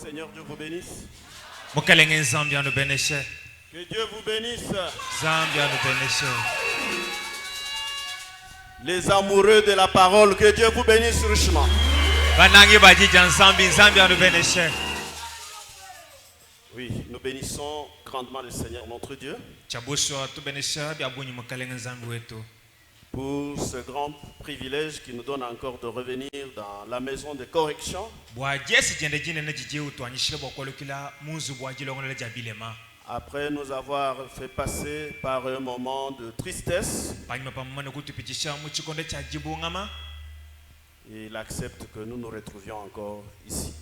Seigneur Dieu vous bénisse. Que Dieu vous bénisse. Les amoureux de la parole, que Dieu vous bénisse richement. Oui, nous bénissons grandement le Seigneur notre Dieu pour ce grand privilège qui nous donne encore de revenir dans la maison de correction. Après nous avoir fait passer par un moment de tristesse, il accepte que nous nous retrouvions encore ici.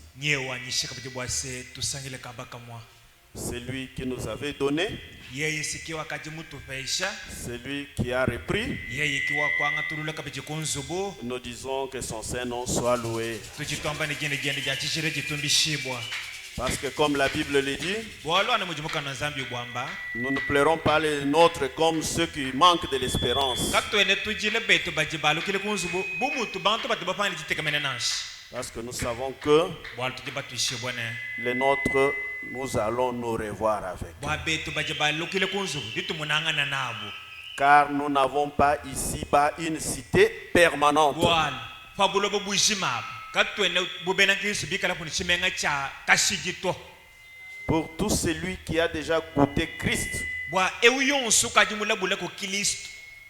C'est lui qui nous avait donné, c'est lui qui a repris. Nous disons que son Saint-Nom soit loué. Parce que comme la Bible le dit, nous ne pleurons pas les nôtres comme ceux qui manquent de l'espérance. Parce que nous savons que les nôtres, nous allons nous revoir avec. Car nous n'avons pas ici-bas une cité permanente. Pour tout celui qui a déjà goûté Christ,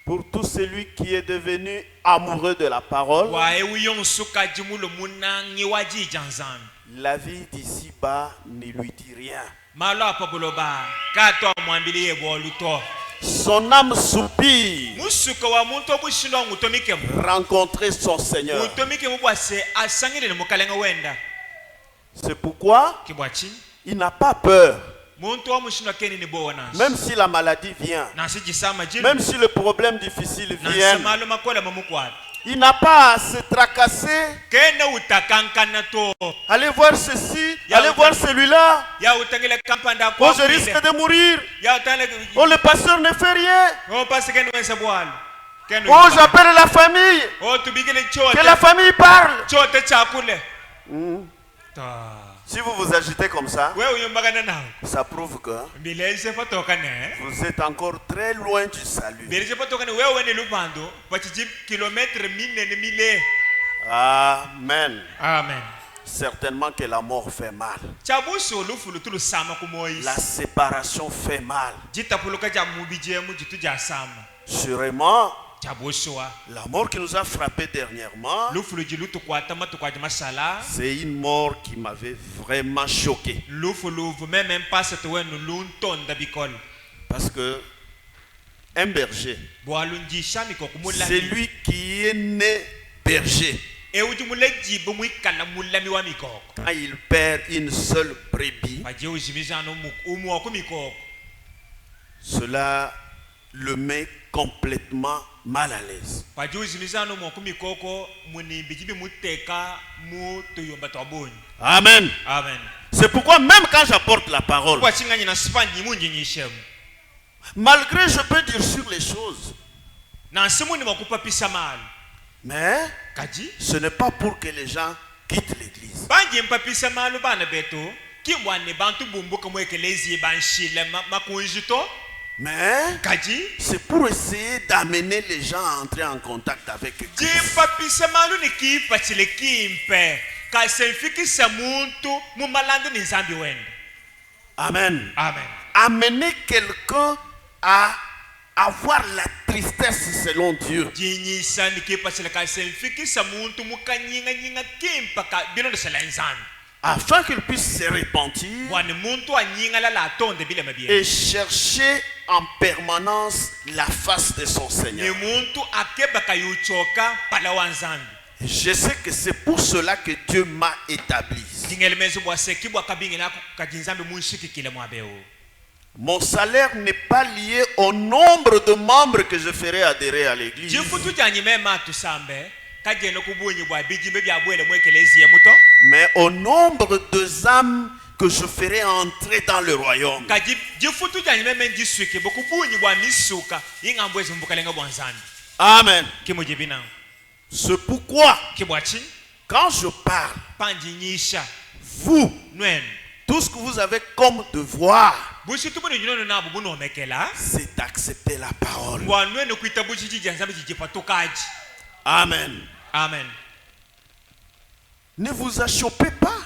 pour tout celui qui est devenu amoureux de la parole, la vie d'ici-bas ne lui dit rien. Son âme soupire rencontrer son Seigneur. C'est pourquoi il n'a pas peur. Même si la maladie vient, même si le problème difficile vient, il n'a pas à se tracasser. Allez voir ceci, allez voir celui-là. Oh, je risque de mourir. Oh, le pasteur ne fait rien. Oh, j'appelle la famille. Que la famille parle. Si vous vous agitez comme ça, ça prouve que vous êtes encore très loin du salut. Amen. Amen. Certainement que la mort fait mal. La séparation fait mal. Sûrement, la mort qui nous a frappé dernièrement, c'est une mort qui m'avait vraiment choqué. Parce que un berger, c'est lui qui est né berger. Quand il perd une seule brebis, cela le met complètement mal à l'aise. Amen. Amen. C'est pourquoi même quand j'apporte la parole, malgré je peux dire sur les choses, mais ce n'est pas pour que les gens quittent l'église. Mais c'est pour essayer d'amener les gens à entrer en contact avec Christ. Amen. Amen. Amener quelqu'un à avoir la tristesse selon Dieu. Afin qu'il puisse se repentir et chercher en permanence la face de son Seigneur. Je sais que c'est pour cela que Dieu m'a établi. Mon salaire n'est pas lié au nombre de membres que je ferai adhérer à l'église, mais au nombre de âmes que je ferai entrer dans le royaume. Amen. C'est pourquoi, quand je parle, vous, tout ce que vous avez comme devoir, c'est d'accepter la parole. Amen. Amen. Ne vous achoppez pas.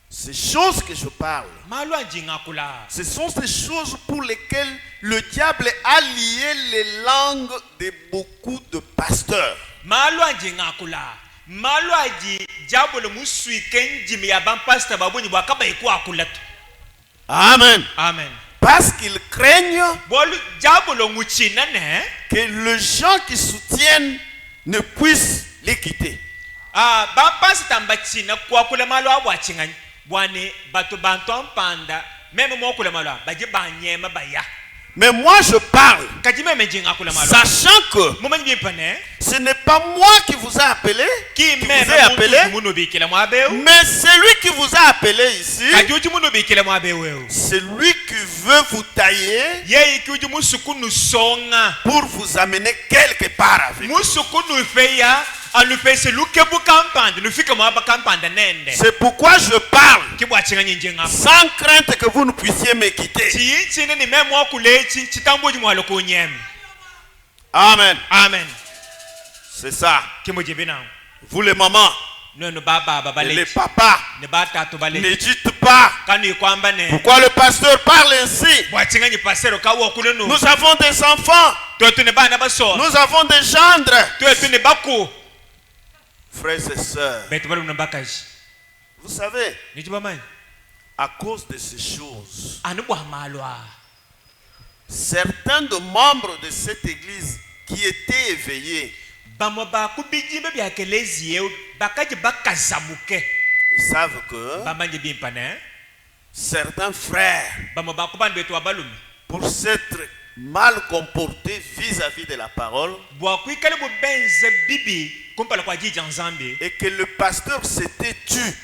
Ces choses que je parle, ce sont ces choses pour lesquelles le diable a lié les langues de beaucoup de pasteurs. Amen. Amen. Parce qu'ils craignent que les gens qui soutiennent ne puissent les quitter. Mais moi je parle, sachant que ce n'est pas moi qui vous a appelé, mais celui qui vous a appelé ici, c'est lui qui veut vous tailler pour vous amener quelque part avec lui. C'est pourquoi je parle sans crainte que vous ne puissiez me quitter. Amen. Amen. C'est ça. Vous les mamans et les papas, ne dites pas pourquoi le pasteur parle ainsi. Nous avons des enfants, nous avons des gendres. Frères et sœurs, vous savez, à cause de ces choses, certains de membres de cette église qui étaient éveillés, ils savent que certains frères, pour s'être mal comportés vis-à-vis de la parole, et que le pasteur s'était tu,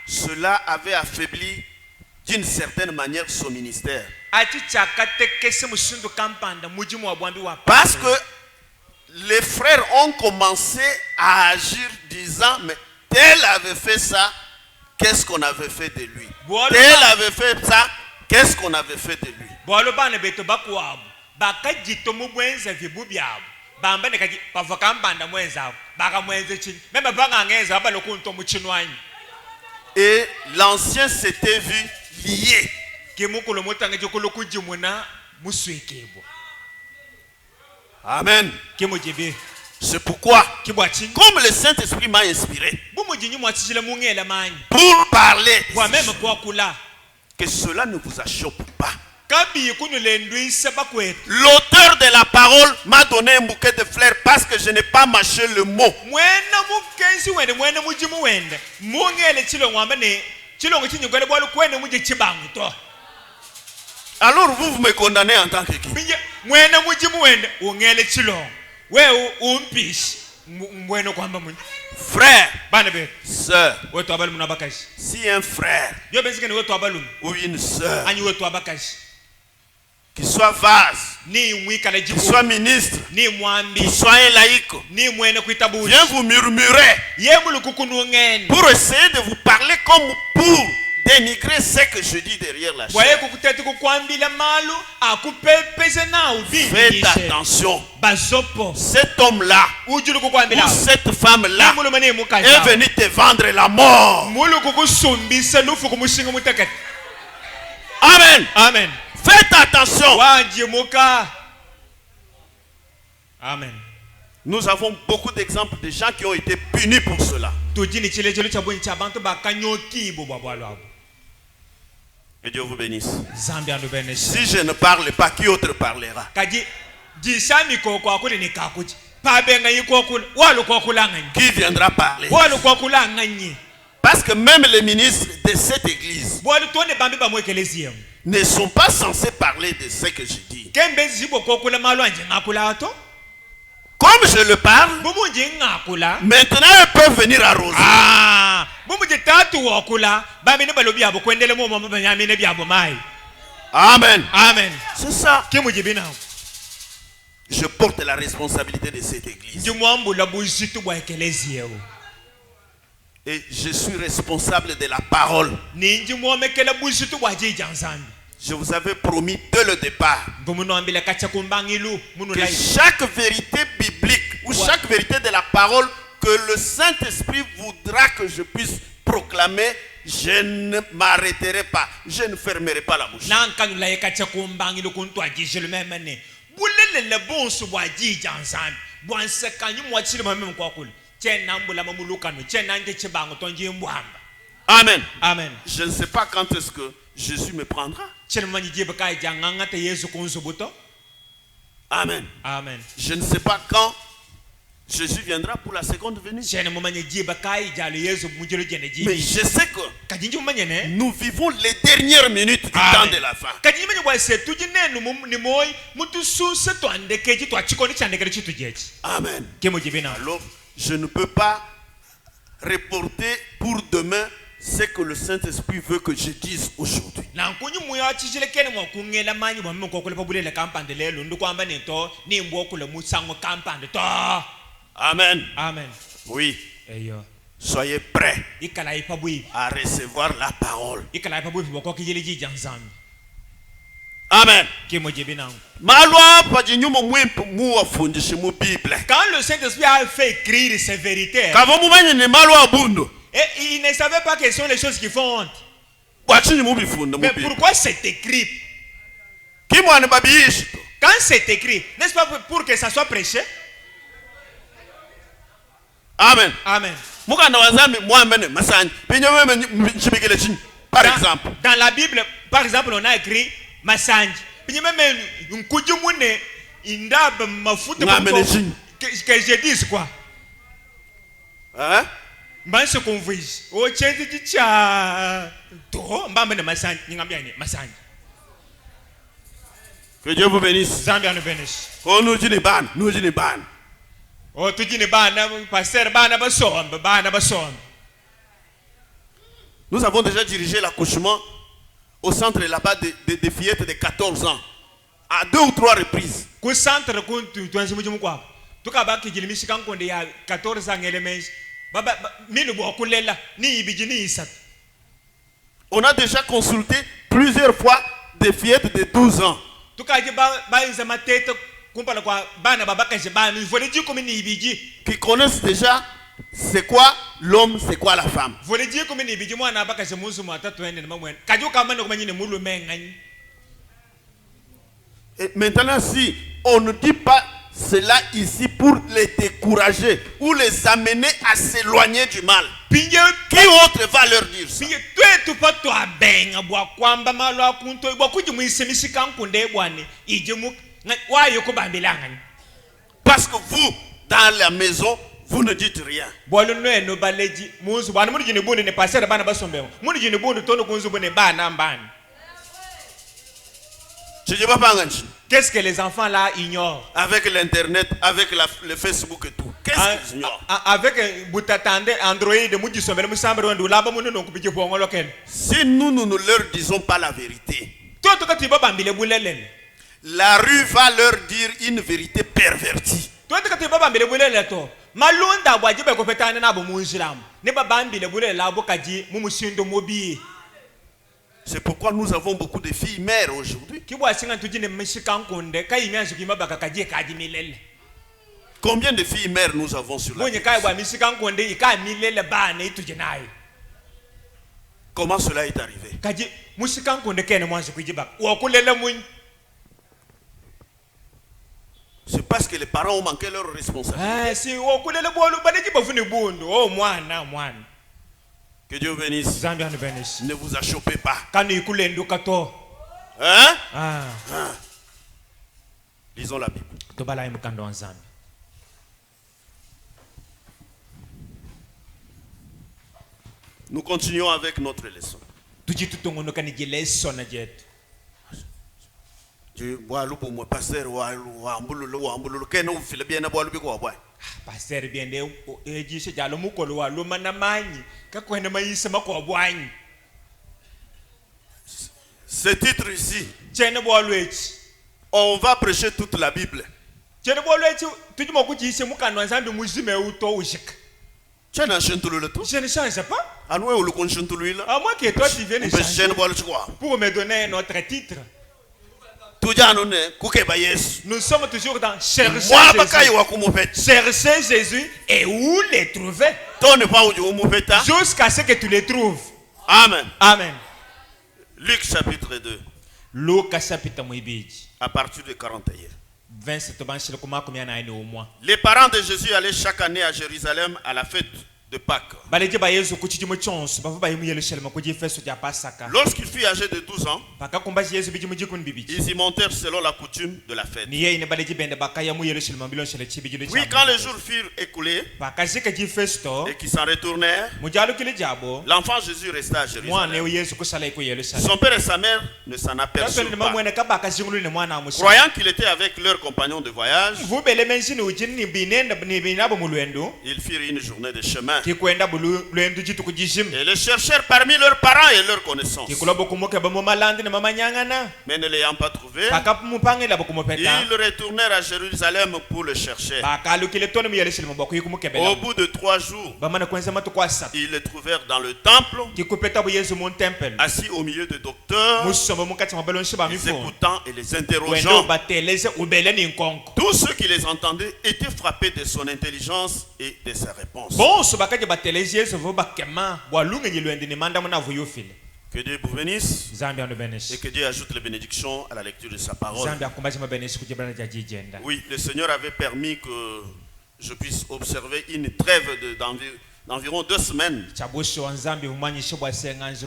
cela avait affaibli d'une certaine manière son ministère. Parce que les frères ont commencé à agir disant, mais tel avait fait ça, qu'est-ce qu'on avait fait de lui? Tel avait fait ça, qu'est-ce qu'on avait fait de lui? Et l'ancien s'était vu lié. Amen. C'est pourquoi, comme le Saint-Esprit m'a inspiré pour parler, que cela ne vous achoppe pas. L'auteur de la parole m'a donné un bouquet de fleurs parce que je n'ai pas mâché le mot. Alors vous me condamnez en tant que qui? Frère, sœur, si un frère ou une sœur qui soit vase, qui soit ministre, qui soit un laïc, vient vous murmurer pour essayer de vous parler comme pour dénigrer ce que je dis derrière la chair. Faites attention. Cet homme-là ou cette femme-là est venu te vendre la mort. Amen. Amen. Faites attention. Amen. Nous avons beaucoup d'exemples de gens qui ont été punis pour cela. Que Dieu vous bénisse. Si je ne parle pas, qui autre parlera? Qui viendra parler? Parce que même les ministres de cette église ne sont pas censés parler de ce que je dis. Comme je le parle, maintenant ils peuvent venir arroser. Amen. Amen. C'est ça. Je porte la responsabilité de cette église. Et je suis responsable de la parole. Je vous avais promis dès le départ que chaque vérité biblique ou chaque vérité de la parole que le Saint-Esprit voudra que je puisse proclamer, je ne m'arrêterai pas, je ne fermerai pas la bouche. Amen. Amen. Je ne sais pas quand est-ce que Jésus me prendra. Amen. Amen. Je ne sais pas quand Jésus viendra pour la seconde venue. Mais je sais que nous vivons les dernières minutes du temps de la fin. Amen. Alors, je ne peux pas reporter pour demain ce que le Saint-Esprit veut que je dise aujourd'hui. Amen. Amen. Oui. Soyez prêts à recevoir la parole. Amen. Quand le Saint-Esprit a fait écrire ces vérités, et il ne savait pas quelles sont les choses qui font honte. Mais pourquoi c'est écrit? Quand c'est écrit, n'est-ce pas pour que ça soit prêché? Amen. Amen. Par exemple, dans la Bible, par exemple, on a écrit Massanj. Que je dise quoi? Hein? Que Dieu vous bénisse. Oh, nous disons ban, nous disons ban. Oh, tu dis pasteur bana basom. Nous avons déjà dirigé l'accouchement au centre là-bas des fillettes de 14 ans à 2 ou 3 reprises. Au centre tu ka ba ki jilimi shikan konde ya 14 ans elements baba minu bo kulela ni ibiji ni isat. On a déjà consulté plusieurs fois des fillettes de 12 ans. Tu ka ji ba nzama tete kumpala kwa bana baba kaje bana vole ji comme ni ibiji qui connaissent déjà c'est quoi l'homme, c'est quoi la femme. Vole ji comme ni ibiji mwana baka je musu mata twende na mamwe kaju kama no kumanyine mulu mengani. Et maintenant si on ne dit pas cela ici pour les décourager ou les amener à s'éloigner du mal, qui autre va leur dire ça? Parce que vous, dans la maison, vous ne dites rien. Qu'est-ce que les enfants là ignorent? Avec l'internet, avec le Facebook et tout. Qu'est-ce qu'ils ignorent? Avec Android, si nous ne leur disons pas la vérité, la rue va leur dire une vérité pervertie. C'est pourquoi nous avons beaucoup de filles mères aujourd'hui. Combien de filles mères nous avons sur la terre? Comment cela est arrivé? C'est parce que les parents ont manqué leur responsabilité. Que Dieu bénisse. Ne vous achoppez pas. Hein? Lisons la Bible. Nous continuons avec notre leçon. Pasteur bien ejise jalo mukolo wa luma na manyi ka kwenda mayisa makwa bwanyi. Ce titre ici, Chene bo alwech on va prêcher toute la Bible. chene bolwetsi tujimo kujise mukano nzambi muzime uto ushika Chena shentulule tu. je ne change pas Anwe ulukon shentulule. à moins que toi tu viennes changer Chukwa. pour me donner notre titre. Tujano ne kukeba Yesu. Nous sommes toujours dans chercher Mwa bakayi Jésus. wa kumupeta. Chercher Jésus et où les trouver Tone pa uju umupeta. jusqu'à ce que tu les trouves. Amen. Amen. Luc chapitre 2. Luka chapita mwibiji À partir de 41. 27 banshile kuma kumya na ine umwa. Les parents de Jésus allaient chaque année à Jérusalem à la fête de Pâques. Baleje ba Yesu kuchijimo chonso bavu ba yimu Yerusalemu kuji festo ya Pasaka. Lorsqu'il fut âgé de 12 ans, Baka kumba Yesu biji mujikun bibiji. ils y montèrent selon la coutume de la fête. Ni yeye ne baleje bende baka ya mu Yerusalemu bilon shele chibiji le Puis quand les jours furent écoulés baka zika ji festo et qu'ils s'en retournèrent, mujalu kile jabo l'enfant Jésus resta à mwana Jérusalem. Yesu kusala iko Yerusalemu. Son père et sa mère ne s'en Tasole aperçurent ne pas. mamwene ka baka zingulu ne mwana amusa. Croyant qu'il était avec leurs compagnons de voyage, Vubele menshini ujini ni binenda ni binabo mulwendo ils firent une journée de chemin kikwenda bulu lwendo jitu kujishim. et les cherchèrent parmi leurs parents et leurs connaissances. Kikulobo kumuke ba mumalandi ne mama nyangana. Mais ne l'ayant pas trouvé, Baka mupangela bakumopeta. ils retournèrent à Jérusalem pour le chercher. Baka lukile tone mu Yerusalemu bako yikumuke bela. Au bout de 3 jours, Bamana kwenza matu kwasa. ils le trouvèrent dans le temple, Kikupeta bu Yesu mon temple. assis au milieu de docteurs, Musombo mukati mabalon shiba les mifo. écoutant et les Wendo interrogeant. bateleze ubele ni nkonko. Tous ceux qui les entendaient étaient frappés de son intelligence et de ses réponses. Bon so bakaje bateleze Yesu vo bakema bwalunga nyilwende ni manda muna vuyufile. Que Dieu vous bénisse Zambi anu et beneshi. que Dieu ajoute les bénédictions à la lecture de sa parole. Zambi akumbaje mabeneshi kujibana jajijenda. Oui, le Seigneur avait permis que je puisse observer une trêve d'environ 2 semaines. Chabushi wa Nzambi humanyishe bwasenganje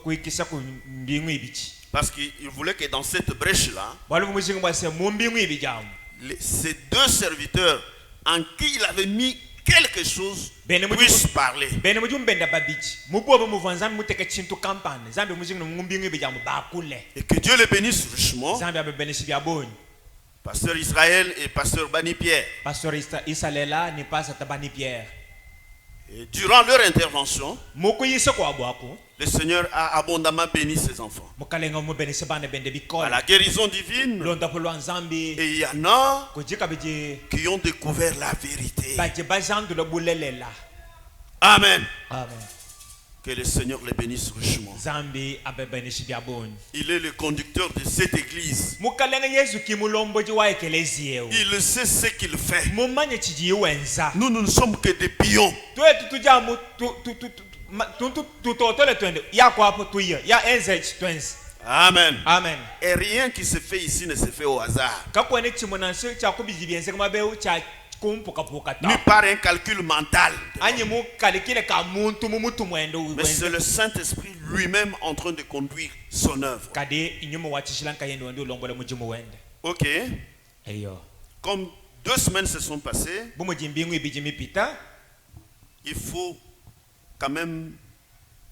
kuikisa ku mbingu ibichi. Parce qu'il voulait que dans cette brèche-là, Bwalu muzingu bwase mu mbingu ibijamu. ces 2 serviteurs en qui il avait mis quelque chose Bene puissent parler. Bene mujumbenda babichi. Mubobo muvanzambi muteke chintu kampani. Zambi muzingu mu mbingu ibijamu bakule. Et que Dieu les bénisse richement. Zambi abebeneshi byabonyi. Pasteur Israël et Pasteur Bani Pierre. Pastor Isalela ni pasa tabani Pierre. Et durant leur intervention, Mukuyise kwa bwako. le Seigneur a abondamment béni ses enfants. Mukalenga mubenese bana bende À bikola. la guérison divine. Londa polo Nzambi. Et il y en a Kujika biji qui ont découvert la vérité. baje bazandu lo bulelela. Amen. Amen. Que le Seigneur les bénisse richement. Zambi abebeneshi byabonyi. Il est le conducteur de cette église. Mukalenga Yesu kimulomboji wa ekeleziyeo. Il sait ce qu'il fait. Mumanye chijiwenza. Nous ne sommes que des pions. Twetu tujamu tutotole twende. Yako hapo tuiya. Ya enze twenzi. Amen. Amen. Et rien qui se fait ici ne se fait au hasard. Kakwene chimunanso cha kubijibyenze kumabeu cha kumpuka puka Ni ta. par un calcul mental. Anye mu kalikile ka muntu mumutu mwendo Mais c'est le Saint-Esprit lui-même en train de conduire son œuvre. kade inyumu wachishilanka yendo ndio longola mujimu wende. Ok. Eyo. Comme 2 semaines se sont passées, Bumu jimbingu ibijimi pita. il faut quand même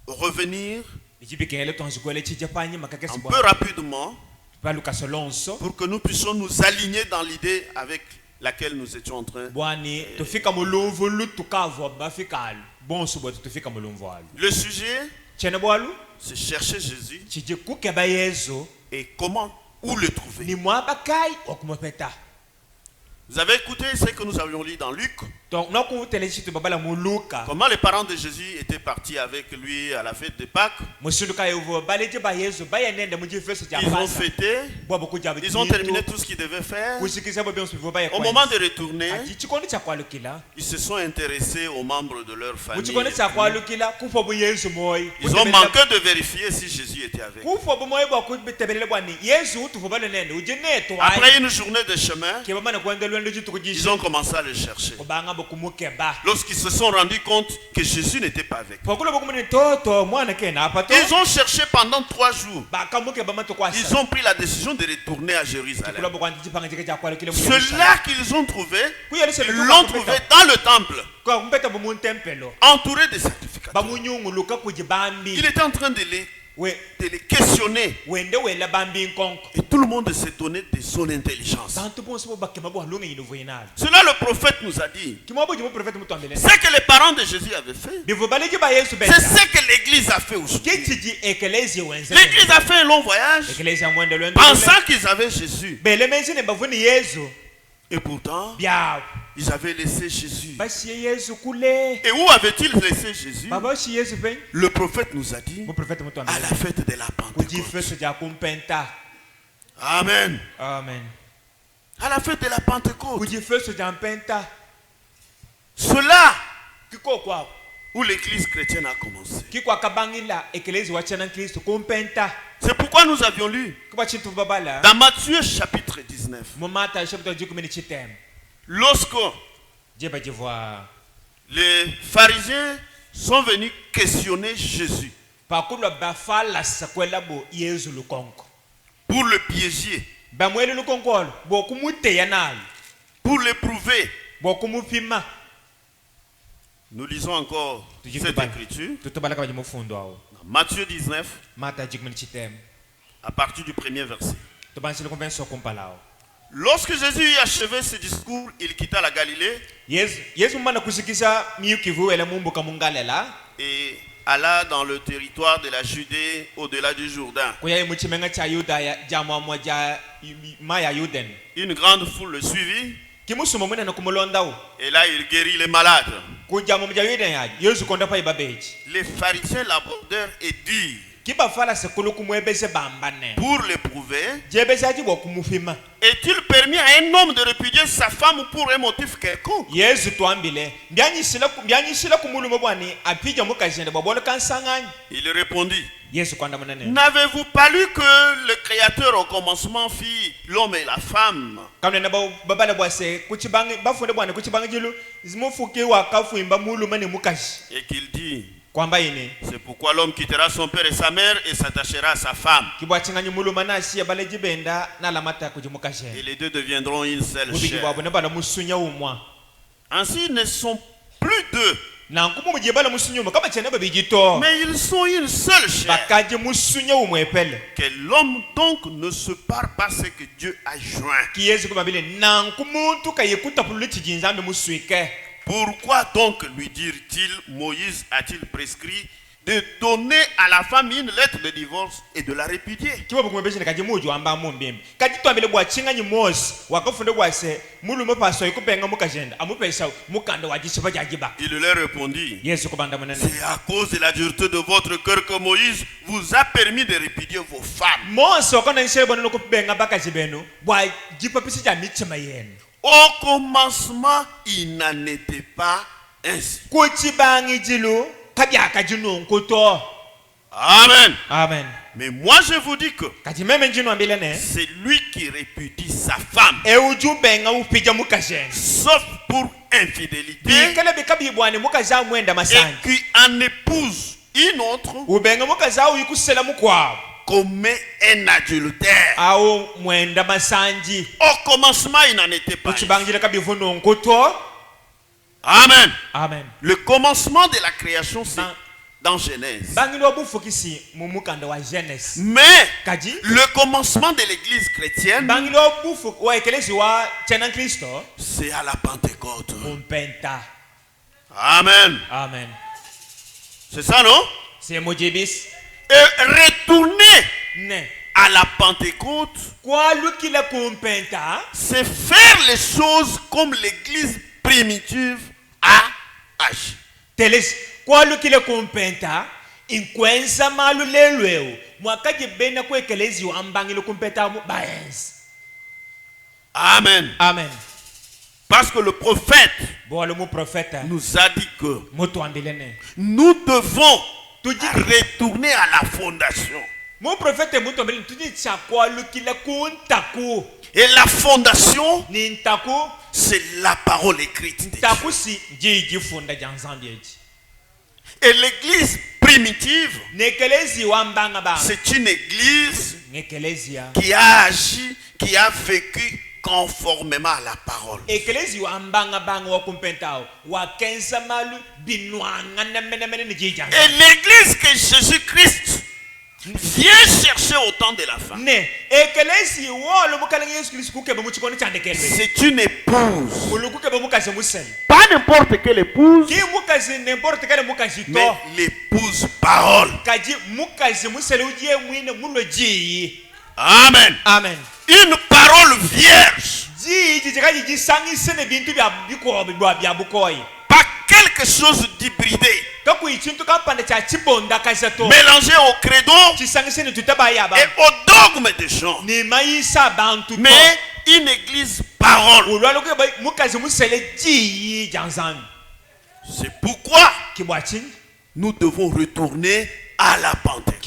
revenir Ijibikele tonzikwele chijapanyi makakesi un peu bwa. rapidement Baluka solonso. pour que nous puissions nous aligner dans l'idée avec laquelle nous étions en train. Bwani tufika mulumvu lutukavo bafikalu. Bonso bwa tufika mulumvu alu. Le sujet, Chene bwalu c'est chercher Jésus chije kukeba Yesu et comment, où le trouver. ni mwabakai okumopeta. Vous avez écouté ce que nous avions lu dans Luc, Donc noku telesitu babala muluka. comment les parents de Jésus étaient partis avec lui à la fête de Pâques. Musunduka yovo baleje ba Yesu bayenende mujifeso ja Ils ont pasa. fêté, Bwabo kujabu. ils ont terminé tout ce qu'ils devaient faire. Kusikiza bo bionso bivo baye. Au moment de retourner, chikondi cha kwalukila. ils se sont intéressés aux membres de leur famille. Muchikondi cha kwalukila kufo bu Yesu moyi. Ils ont manqué de vérifier si Jésus était avec eux. Kufo bu moyi bwa kubetebelele bwani. Yesu utuvo balene ujineto. Après une journée de chemin, Kebamana kwenda lwendo jitu ils kujisha. ont commencé à le chercher. Kubanga bo kumukeba. Lorsqu'ils se sont rendus compte que Jésus n'était pas avec eux, Pokulo bokumuni toto mwana kena apato. ils ont cherché pendant 3 jours. Bakamukeba mato kwasa. Ils ont pris la décision de retourner à Jérusalem. Kulo bokwanti jipanga jike cha kwalukila. Ceux-là qu'ils ont trouvé, Kuyelise l'ont trouvé dans le temple, kwa kumpeta bu mun tempelo. entouré de sacrificateurs. Bamunyungu luka kujibambi. Il était en train de les We questionner. wende wela bambi nkonko. Et tout le monde s'étonnait de son intelligence. Bantu bonse bo bakema bo halunga yinuvu yinalo. Cela, le prophète nous a dit. Kimwabo jimu prophète mutombele. Ce que les parents de Jésus avaient fait, Bivu baleje ba Yesu c'est benda. ce que l'église a fait aujourd'hui. Kitiji ekelezi wenze. L'église a fait un long voyage, Ekelezi amwende lwendo. pensant qu'ils avaient Jésus. Bele mezi ne bavuni Yesu. Et pourtant, ils avaient laissé Jésus. Et où avait-il laissé Jésus? Le prophète nous a dit à la fête de la Pentecôte. Amen. Amen. À la fête de la Pentecôte. Cela où l'église chrétienne a commencé. C'est pourquoi nous avions lu dans Matthieu chapitre 19. Lorsque les pharisiens sont venus questionner Jésus pour le piéger, pour l'éprouver. Nous lisons encore cette écriture. Matthieu 19, à partir du premier verset. Lorsque Jésus eut achevé ce discours, il quitta la Galilée et alla dans le territoire de la Judée au-delà du Jourdain. Une grande foule le suivit. Et là, il guérit les malades. Les pharisiens l'abordèrent et dirent, pour l'éprouver, est-il permis à un homme de répudier sa femme pour un motif quelconque? Il répondit, n'avez-vous pas lu que le Créateur au commencement fit l'homme et la femme? Et qu'il dit, c'est pourquoi l'homme quittera son père et sa mère et s'attachera à sa femme. Et les deux deviendront une seule chair. Ainsi, ils ne sont plus deux, mais ils sont une seule chair. Que l'homme donc ne se pare pas ce que Dieu a joint. Pourquoi donc, lui dirent-ils, Moïse a-t-il prescrit de donner à la femme une lettre de divorce et de la répudier? Il leur répondit, c'est à cause de la dureté de votre cœur que Moïse vous a permis de répudier vos femmes. Au commencement, il n'en était pas ainsi. Amen. Amen. Mais moi je vous dis que c'est lui qui répudie sa femme, sauf pour infidélité, et qui en épouse une autre, commet un adultère. Au commencement, il n'en était pas. Amen. Amen. Le commencement de la création, c'est dans Genèse. Mais le commencement de l'église chrétienne, c'est à la Pentecôte. Amen. Amen. C'est ça, non? C'est et retourner à la Pentecôte, c'est faire les choses comme l'église primitive a agi. Amen. Amen. Parce que le prophète nous a dit que nous devons retourner à la fondation. Et la fondation, c'est la parole écrite de Dieu. Et l'église primitive, c'est une église qui a agi, qui a vécu conformément à la parole. Et l'église que Jésus-Christ vient chercher au temps de la fin, c'est une épouse. Pas n'importe quelle épouse, mais l'épouse parole. Amen. Une parole vierge Pas quelque chose d'hybridé, mélangé au credo et au dogme des gens. Mais une église parole. C'est pourquoi nous devons retourner à la Pentecôte.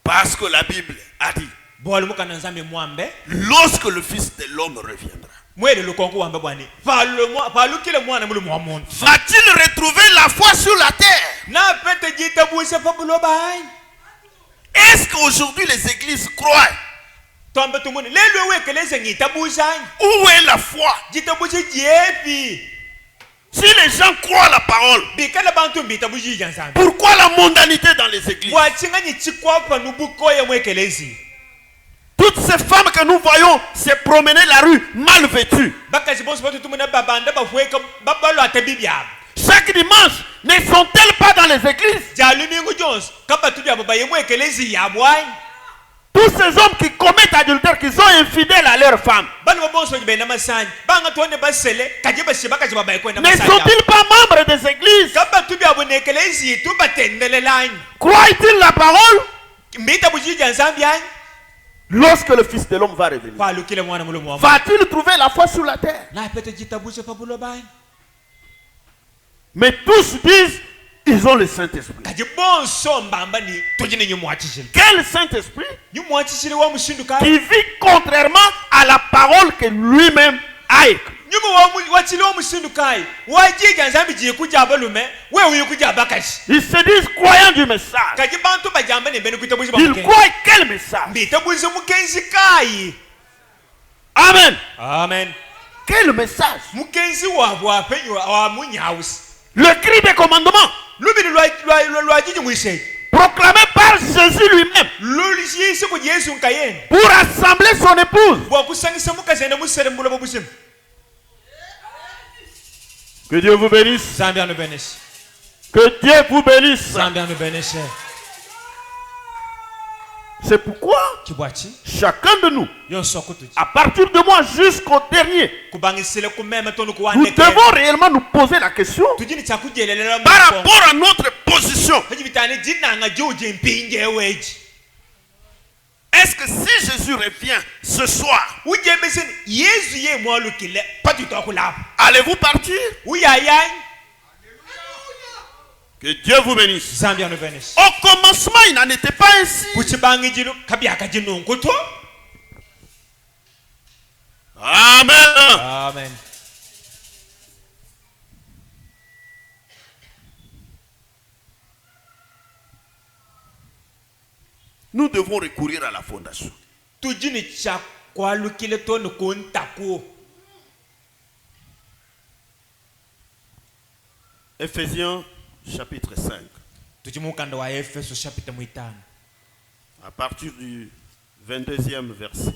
Parce que la Bible a dit, lorsque le Fils de l'homme reviendra, va-t-il retrouver la foi sur la terre? Est-ce qu'aujourd'hui les églises croient? Où est la foi? Si les gens croient la parole, pourquoi la mondanité dans les églises? Toutes ces femmes que nous voyons se promener la rue mal vêtues, chaque dimanche, ne sont-elles pas dans les églises? Tous ces hommes qui commettent adultère, qui sont infidèles à leurs femmes, ne sont-ils pas membres des églises? Croient-ils la parole? Lorsque le Fils de l'homme va revenir, va-t-il trouver la foi sur la terre? Mais tous disent, ils ont le Saint-Esprit. Quel Saint-Esprit? Qui vit contrairement à la parole que lui-même a écrite. Ils se disent croyants du message. Ils croient quel message? Amen. Amen. Quel message? Le cri des commandements, proclamé par Jésus lui-même, pour rassembler son épouse. Que Dieu vous bénisse. Que Dieu vous bénisse. C'est pourquoi chacun de nous, à partir de moi jusqu'au dernier, nous devons réellement nous poser la question par rapport à notre position. Est-ce que si Jésus revient ce soir, allez-vous partir? Que Dieu vous bénisse. Au commencement, il n'en était pas ainsi. Amen. Amen. Nous devons recourir à la fondation. Ephésiens chapitre 5. À partir du 22e verset.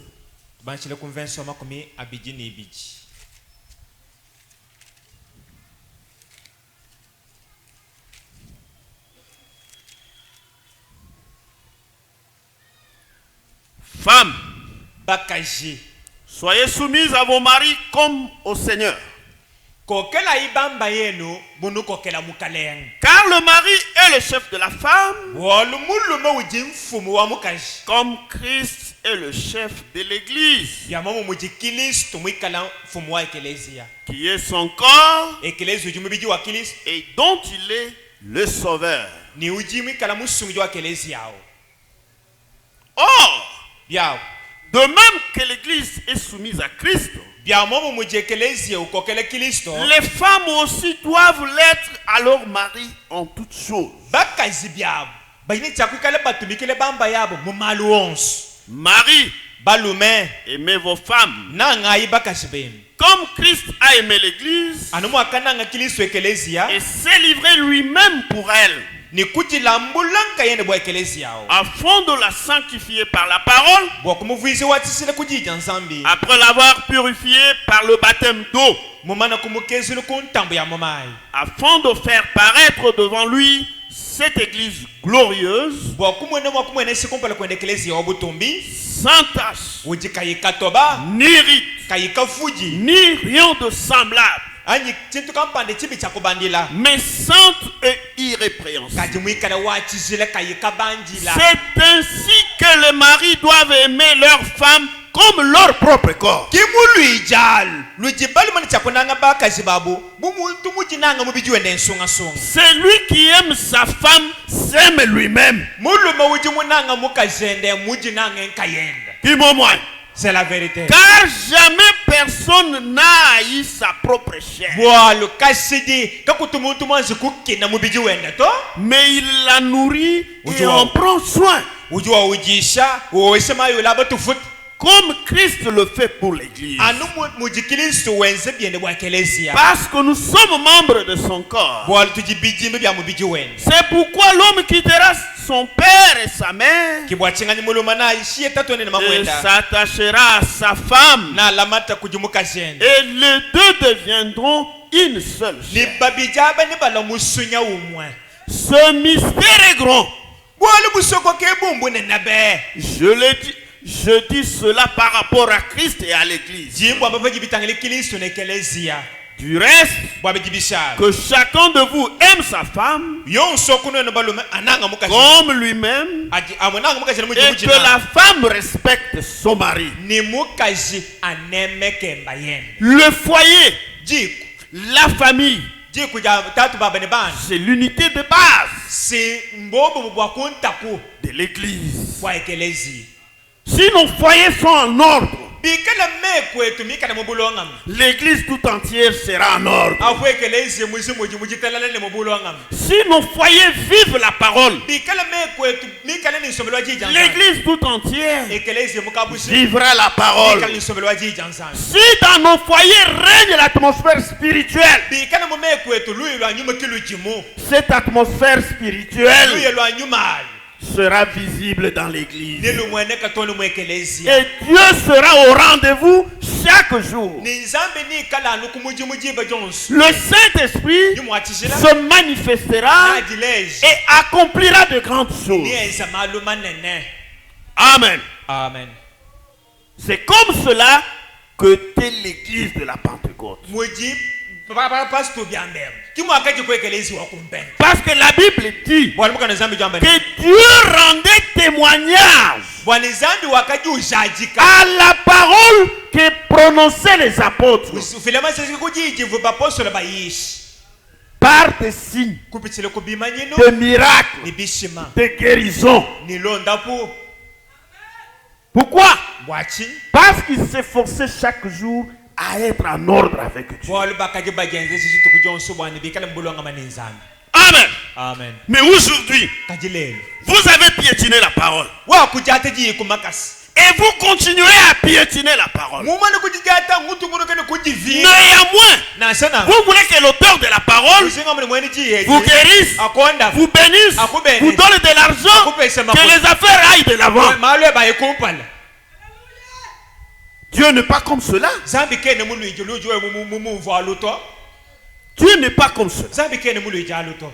Femmes, soyez soumises à vos maris comme au Seigneur. Car le mari est le chef de la femme, comme Christ est le chef de l'Église, qui est son corps et dont il est le sauveur. Or, de même que l'Église est soumise à Christ, les femmes aussi doivent l'être à leur mari en toutes choses. Marie, aimez vos femmes comme Christ a aimé l'Église et s'est livré lui-même pour elle, afin de la sanctifier par la parole, après l'avoir purifiée par le baptême d'eau, afin de faire paraître devant lui cette église glorieuse, sans tache, ni rite, ni rien de semblable, mais sainte et irrépréhensible. C'est ainsi que les maris doivent aimer leur femme comme leur propre corps. Celui qui aime sa femme s'aime lui-même. Dis-moi moi. C'est la vérité. Car jamais personne n'a haï sa propre chair. Mais il la nourrit et en prend soin. Comme Christ le fait pour l'église. Parce que nous sommes membres de son corps. C'est pourquoi l'homme quittera son père et sa mère et s'attachera à sa femme. Et les deux deviendront une seule chair. Ce mystère est grand. Je dis cela par rapport à Christ et à l'église. Du reste, que chacun de vous aime sa femme comme lui-même et que la femme respecte son mari. Le foyer, la famille, c'est l'unité de base de l'église. Si nos foyers sont en ordre, l'église tout entière sera en ordre. Si nos foyers vivent la parole, l'église tout entière vivra la parole. Si dans nos foyers règne l'atmosphère spirituelle, cette atmosphère spirituelle sera visible dans l'église. Et Dieu sera au rendez-vous chaque jour. Le Saint-Esprit se manifestera et accomplira de grandes choses. Amen. Amen. C'est comme cela que t'es l'église de la Pentecôte. Parce que la Bible dit que Dieu rendait témoignage à la parole que prononçaient les apôtres par des signes, des miracles, des guérisons. Pourquoi? Parce qu'ils s'efforçaient chaque jour à être en ordre avec Dieu. Amen. Amen. Mais aujourd'hui, vous avez piétiné la parole. Et vous continuez à piétiner la parole. Néanmoins, vous voulez que l'auteur de la parole vous guérisse, vous bénisse, vous donne de l'argent, que les affaires aillent de l'avant. Dieu n'est pas comme cela. Dieu n'est pas comme cela.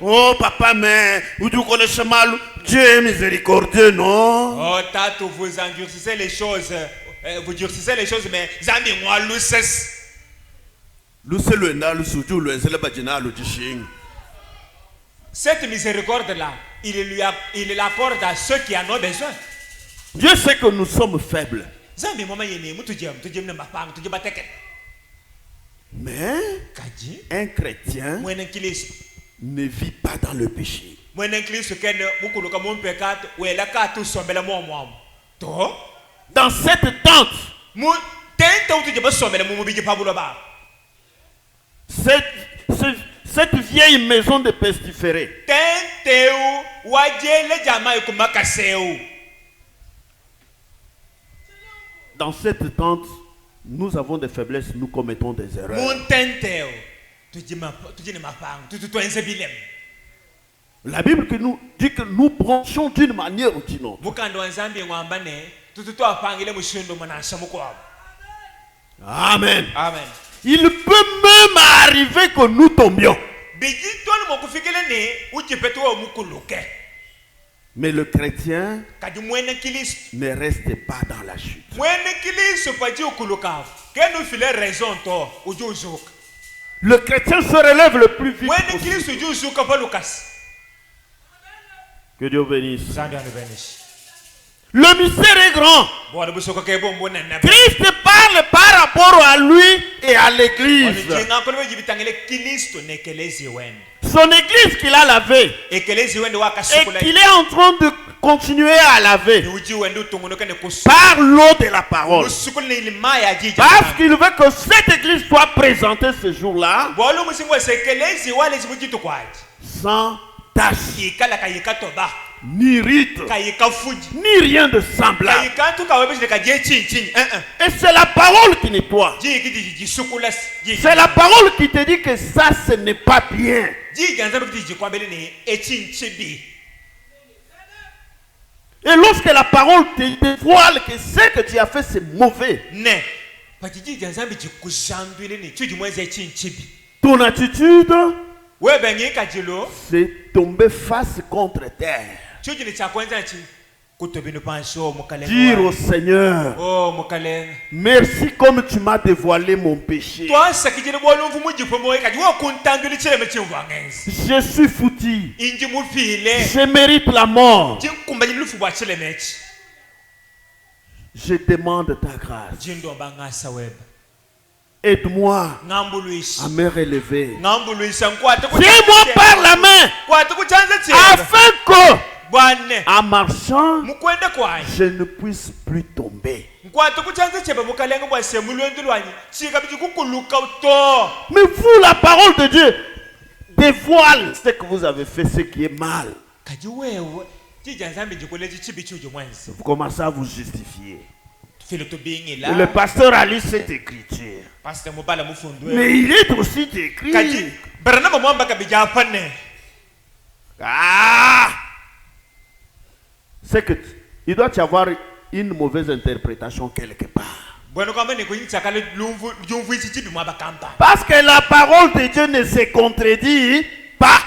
Oh papa, mais vous connaissez mal. Dieu est miséricordieux, non? Oh tato, vous endurcissez les choses. Vous durcissez les choses, mais Zambi moi luces. Cette miséricorde-là, il l'accorde à ceux qui en ont besoin. Dieu sait que nous sommes faibles. Mais un chrétien ne vit pas dans le péché. Dans cette tente, cette vieille maison de pestiférés, dans cette tente, nous avons des faiblesses, nous commettons des erreurs. La Bible nous dit que nous branchons d'une manière ou d'une autre. Amen. Amen. Il peut même arriver que nous tombions. Mais le chrétien ne reste pas dans la chute. Le chrétien se relève le plus vite possible. Que Dieu bénisse. Le mystère est grand. Christ parle par rapport à lui et à l'église. Son église qu'il a lavée et qu'il est en train de continuer à laver par l'eau de la parole. Parce qu'il veut que cette église soit présentée ce jour-là sans tache, ni rite, ni rien de semblable. Et c'est la parole qui nettoie. C'est la parole qui te dit que ça, ce n'est pas bien. Et lorsque la parole te dévoile que ce que tu as fait, c'est mauvais, ton attitude, c'est tomber face contre terre. Dire au Seigneur, merci comme tu m'as dévoilé mon péché. Je suis foutu. Je mérite la mort. Je demande ta grâce. Aide-moi à me relever. Tiens-moi par la main afin que en marchant, je ne puisse plus tomber. Mais vous, la parole de Dieu dévoile ce que vous avez fait, ce qui est mal. Vous commencez à vous justifier. Et le pasteur a lu cette écriture. Mais il est aussi écrit. C'est que il doit y avoir une mauvaise interprétation quelque part. Parce que la parole de Dieu ne se contredit pas.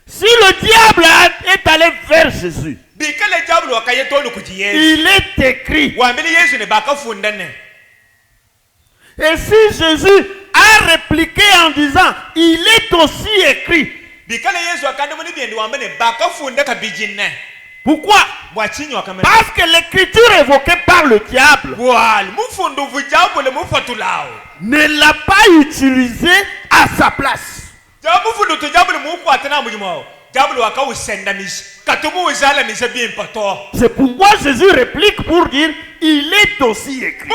Si le diable est allé vers Jésus, il est écrit. Et si Jésus a répliqué en disant, il est aussi écrit. Pourquoi? Parce que l'écriture évoquée par le diable ne l'a pas utilisée à sa place. C'est pourquoi Jésus réplique pour dire, il est aussi écrit.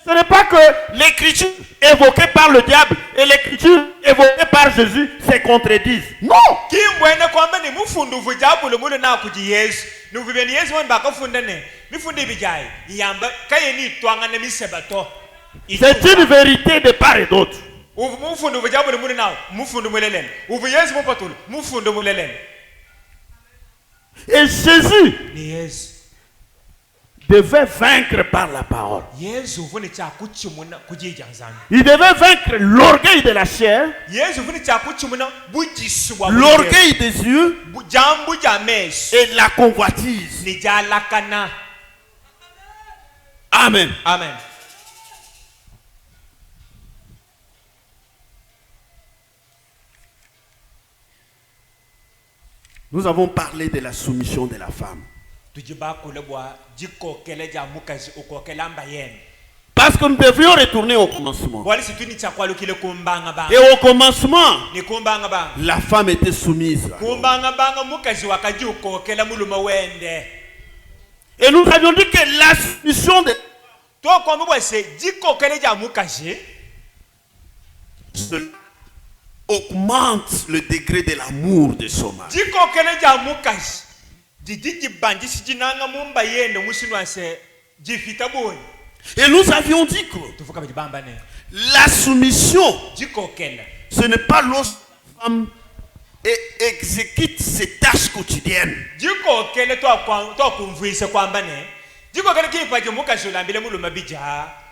Ce n'est pas que l'écriture évoquée par le diable et l'écriture évoquée par Jésus se contredisent. Non. C'est une vérité de part et d'autre. Et Jésus devait vaincre par la parole. Il devait vaincre l'orgueil de la chair, l'orgueil des yeux et la convoitise. Amen. Amen. Nous avons parlé de la soumission de la femme. Parce que nous devions retourner au commencement. Et au commencement, la femme était soumise. Et nous avions dit que la soumission de augmente le degré de l'amour de son mari. Et nous avions dit que la soumission, ce n'est pas lorsque la femme et exécute ses tâches quotidiennes.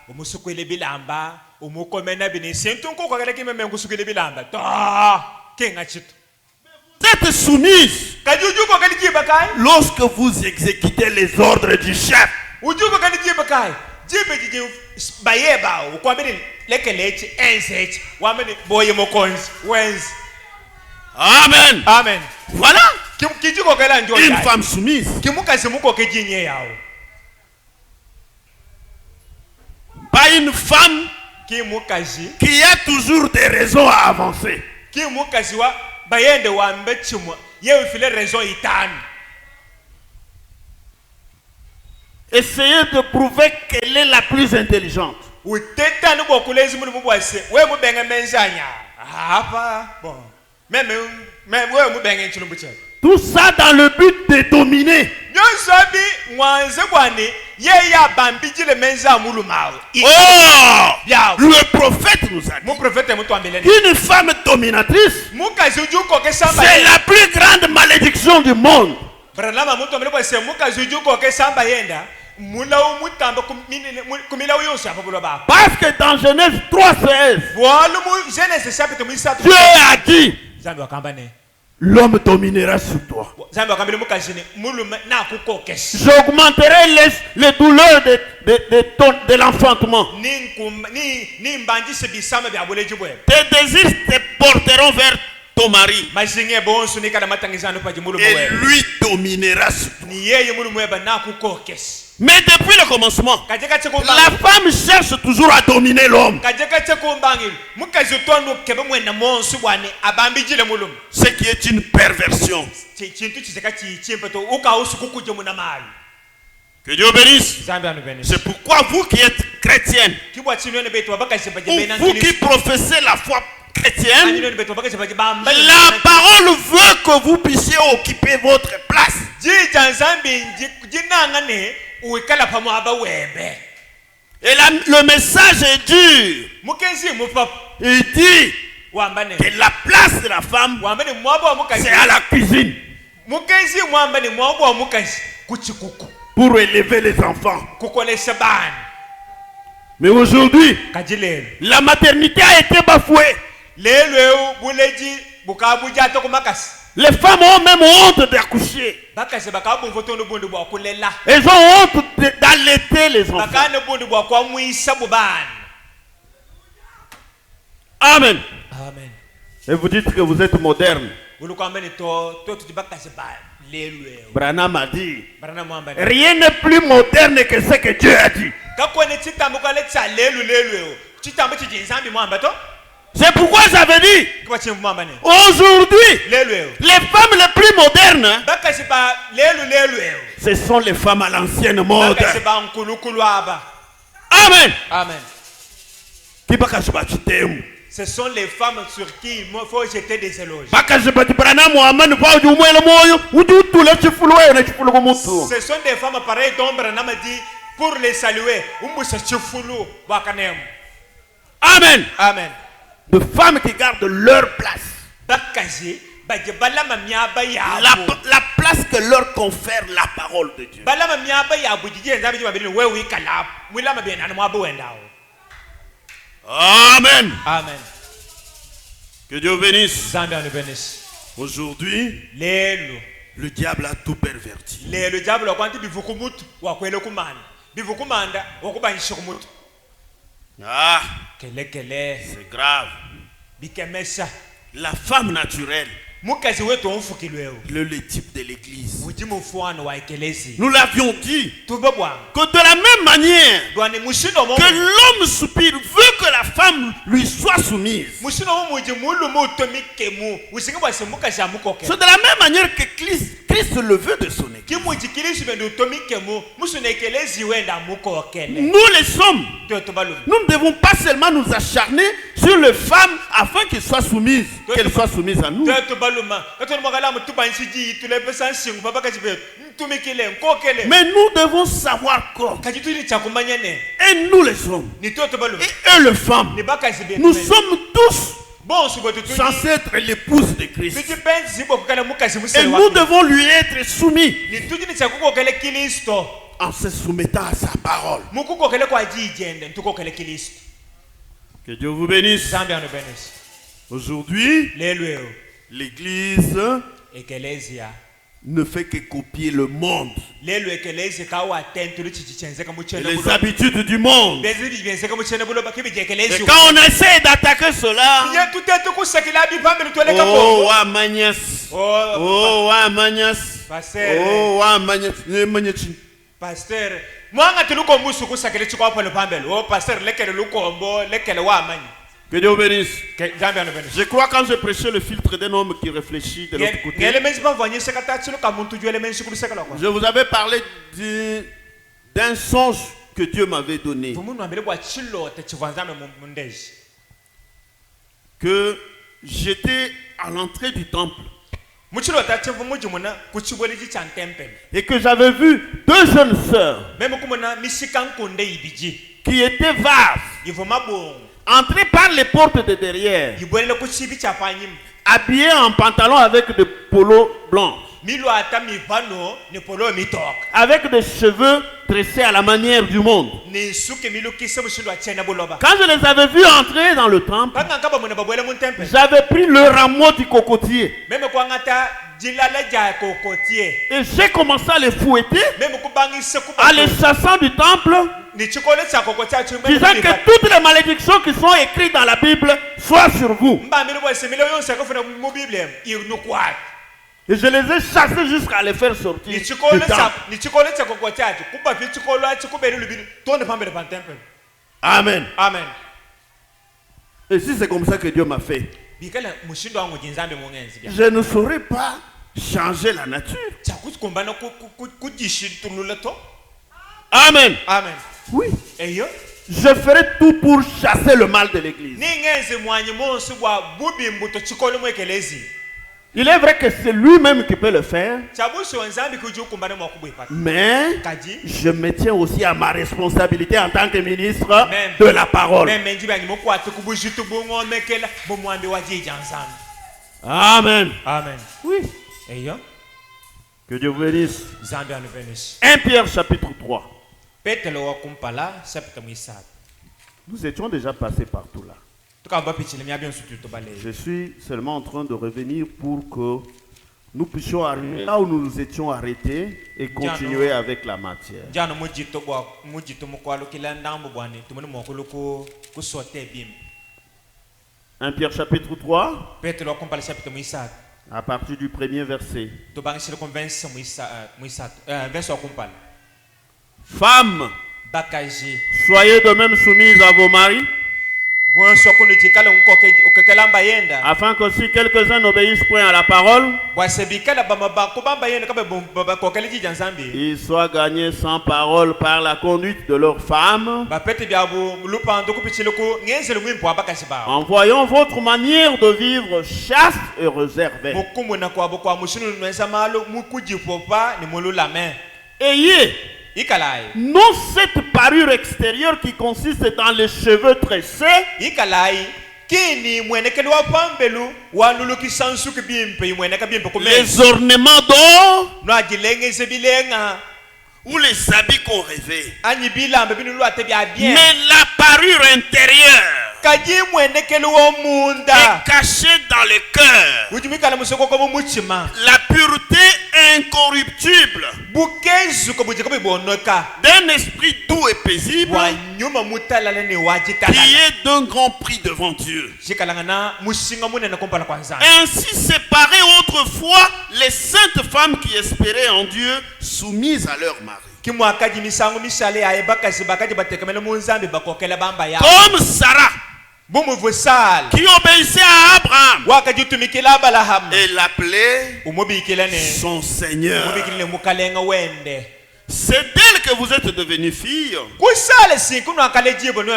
Vous êtes soumise lorsque vous exécutez les ordres du chef. Amen. Amen. Voilà une femme soumise. Pas une femme qui a toujours des raisons à avancer. Essayez de prouver qu'elle est la plus intelligente. Tout ça dans le but de dominer. Oh, le prophète nous a dit qu'une femme dominatrice, c'est la plus grande malédiction du monde. Parce que dans Genèse 3:16, Dieu a dit: l'homme dominera sur toi. J'augmenterai les douleurs de l'enfantement. Tes désirs te porteront vers ton mari. Et lui dominera sur toi. Mais depuis le commencement, la femme cherche toujours à dominer l'homme. Ce qui est une perversion. Que Dieu bénisse. C'est pourquoi vous qui êtes chrétienne, ou vous qui professez la foi chrétienne, la parole veut que vous puissiez occuper votre place. Et le message est dur. Il dit que la place de la femme, c'est à la cuisine, pour élever les enfants. Mais aujourd'hui, la maternité a été bafouée. Les femmes ont même honte d'accoucher. Elles ont honte d'allaiter les enfants. Amen. Amen. Et vous dites que vous êtes moderne. Branham a dit: rien n'est plus moderne que ce que Dieu a dit. C'est pourquoi j'avais dit, aujourd'hui, les femmes les plus modernes, ce sont les femmes à l'ancienne mode. Amen. Amen. Ce sont les femmes sur qui il faut jeter des éloges. Ce sont des femmes pareilles dont Branham dit pour les saluer. Amen. Amen. De femmes qui gardent leur place. La place que leur confère la parole de Dieu. Amen. Amen. Que Dieu bénisse. Aujourd'hui, le diable a tout perverti. Ah, c'est grave. La femme naturelle, le type de l'église. Nous l'avions dit que de la même manière que l'homme soupire, veut que la femme lui soit soumise. C'est de la même manière que Christ le veut de son église. Nous les hommes, nous ne devons pas seulement nous acharner sur les femmes afin qu'elles soient soumises à nous. Mais nous devons savoir quoi. Et nous les hommes, et eux les femmes, nous sommes tous censée être l'épouse de Christ. Et nous devons lui être soumis en se soumettant à sa parole. Que Dieu vous bénisse. Aujourd'hui, l'Église ne fait que copier le monde. Et les habitudes du monde. Et quand on essaie d'attaquer cela, oh, Amagnas, oh, Amagnas, oh, Amagnas, pasteur, que Dieu bénisse. Je crois quand je prêchais le filtre d'un homme qui réfléchit de l'autre côté, je vous avais parlé d'un songe que Dieu m'avait donné. Que j'étais à l'entrée du temple. Et que j'avais vu deux jeunes sœurs qui étaient vases, entrées par les portes de derrière, habillées en pantalon avec des polos blancs, avec des cheveux tressés à la manière du monde. Quand je les avais vus entrer dans le temple, j'avais pris le rameau du cocotier et j'ai commencé à les fouetter, en les chassant du temple, disant que toutes les malédictions qui sont écrites dans la Bible soient sur vous. Et je les ai chassés jusqu'à les faire sortir du temple. Amen. Amen. Et si c'est comme ça que Dieu m'a fait, je ne saurais pas changer la nature. Amen. Amen. Oui. Je ferai tout pour chasser le mal de l'église. Il est vrai que c'est lui-même qui peut le faire, mais je me tiens aussi à ma responsabilité en tant que ministre de la parole. Amen. Amen. Oui. Que Dieu vous bénisse. 1 Pierre chapitre 3. Nous étions déjà passés par tout là. Je suis seulement en train de revenir pour que nous puissions arriver là où nous nous étions arrêtés et continuer avec la matière. 1 Pierre chapitre 3, à partir du premier verset. Femmes, soyez de même soumises à vos maris, afin que si quelques-uns n'obéissent point à la parole, ils soient gagnés sans parole par la conduite de leurs femmes, en voyant votre manière de vivre chaste et réservée. Ayez non cette parure extérieure qui consiste dans les cheveux tressés, les ornements d'or ou les habits qu'on rêvait, mais la parure intérieure est cachée dans le cœur, la pureté incorruptible d'un esprit doux et paisible qui est d'un grand prix devant Dieu. Ainsi séparées autrefois les saintes femmes qui espéraient en Dieu, soumises à leur mari. Comme Sarah, qui obéissait à Abraham et l'appelait son Seigneur. C'est d'elle que vous êtes devenus filles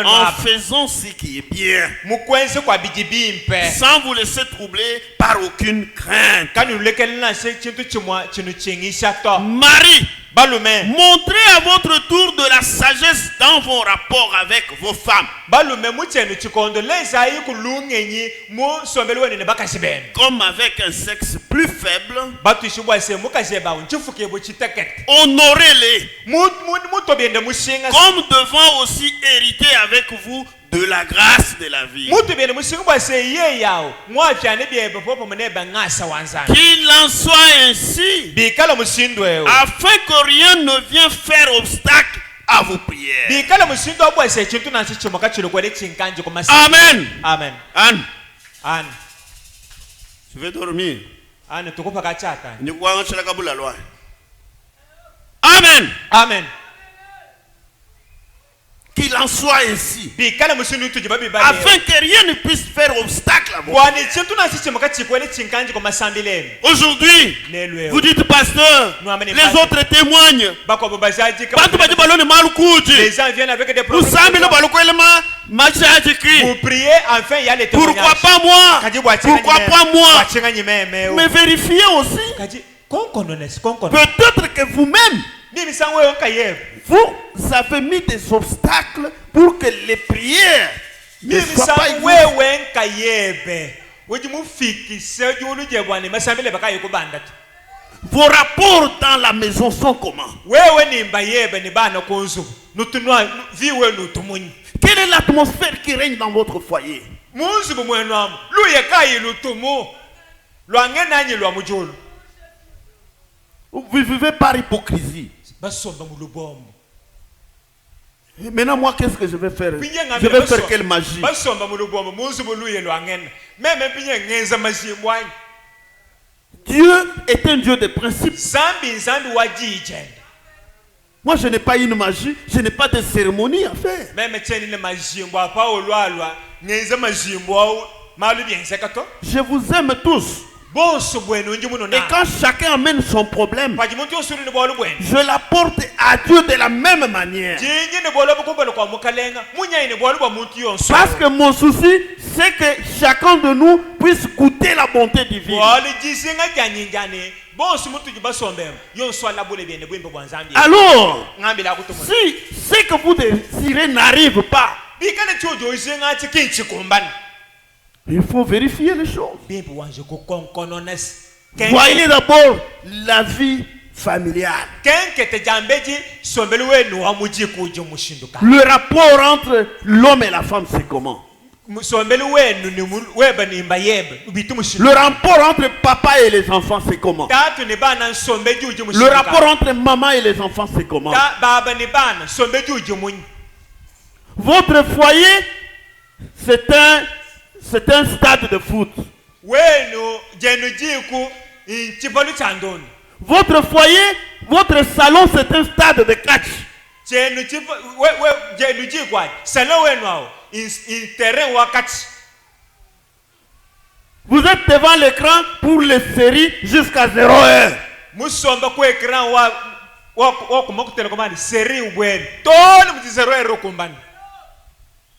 en faisant ce qui est bien, sans vous laisser troubler par aucune crainte. Marie, montrez à votre tour de la sagesse dans vos rapports avec vos femmes. Comme avec un sexe plus faible, honorez-les. Comme devant aussi hériter avec vous de la grâce de la vie. Qu'il en soit ainsi, afin que rien ne vienne faire obstacle à vos prières. Amen. Amen. Anne, Anne. je vais dormir. Amen. Amen. Amen. Qu'il en soit ainsi, afin que rien ne puisse faire obstacle à vous. Aujourd'hui, vous dites, pasteur, les autres témoignent. Les gens viennent avec des Vous priez, enfin il y a les témoignages. Pourquoi pas moi? Pourquoi pas moi? Mais vérifiez aussi. Peut-être que vous-même, vous avez mis des obstacles pour que les prières ne soient pas exaucées. Vos rapports dans la maison sont comment? Quelle est l'atmosphère qui règne dans votre foyer? Vous vivez par hypocrisie. Et maintenant, moi, qu'est-ce que je vais faire? Je vais faire quelle magie? Dieu est un Dieu de principe. Moi, je n'ai pas une magie, je n'ai pas de cérémonie à faire. Je vous aime tous. Et quand chacun amène son problème, je l'apporte à Dieu de la même manière. Parce que mon souci, c'est que chacun de nous puisse goûter la bonté divine. Alors, si ce que vous désirez n'arrive pas, il faut vérifier les choses. Voyez d'abord la vie familiale. Le rapport entre l'homme et la femme, c'est comment? Le rapport entre papa et les enfants, c'est comment? Le rapport entre maman et les enfants, c'est comment? Votre foyer, c'est un stade de foot. Votre foyer, votre salon, c'est un stade de catch. Vous êtes devant l'écran pour les séries jusqu'à 0h.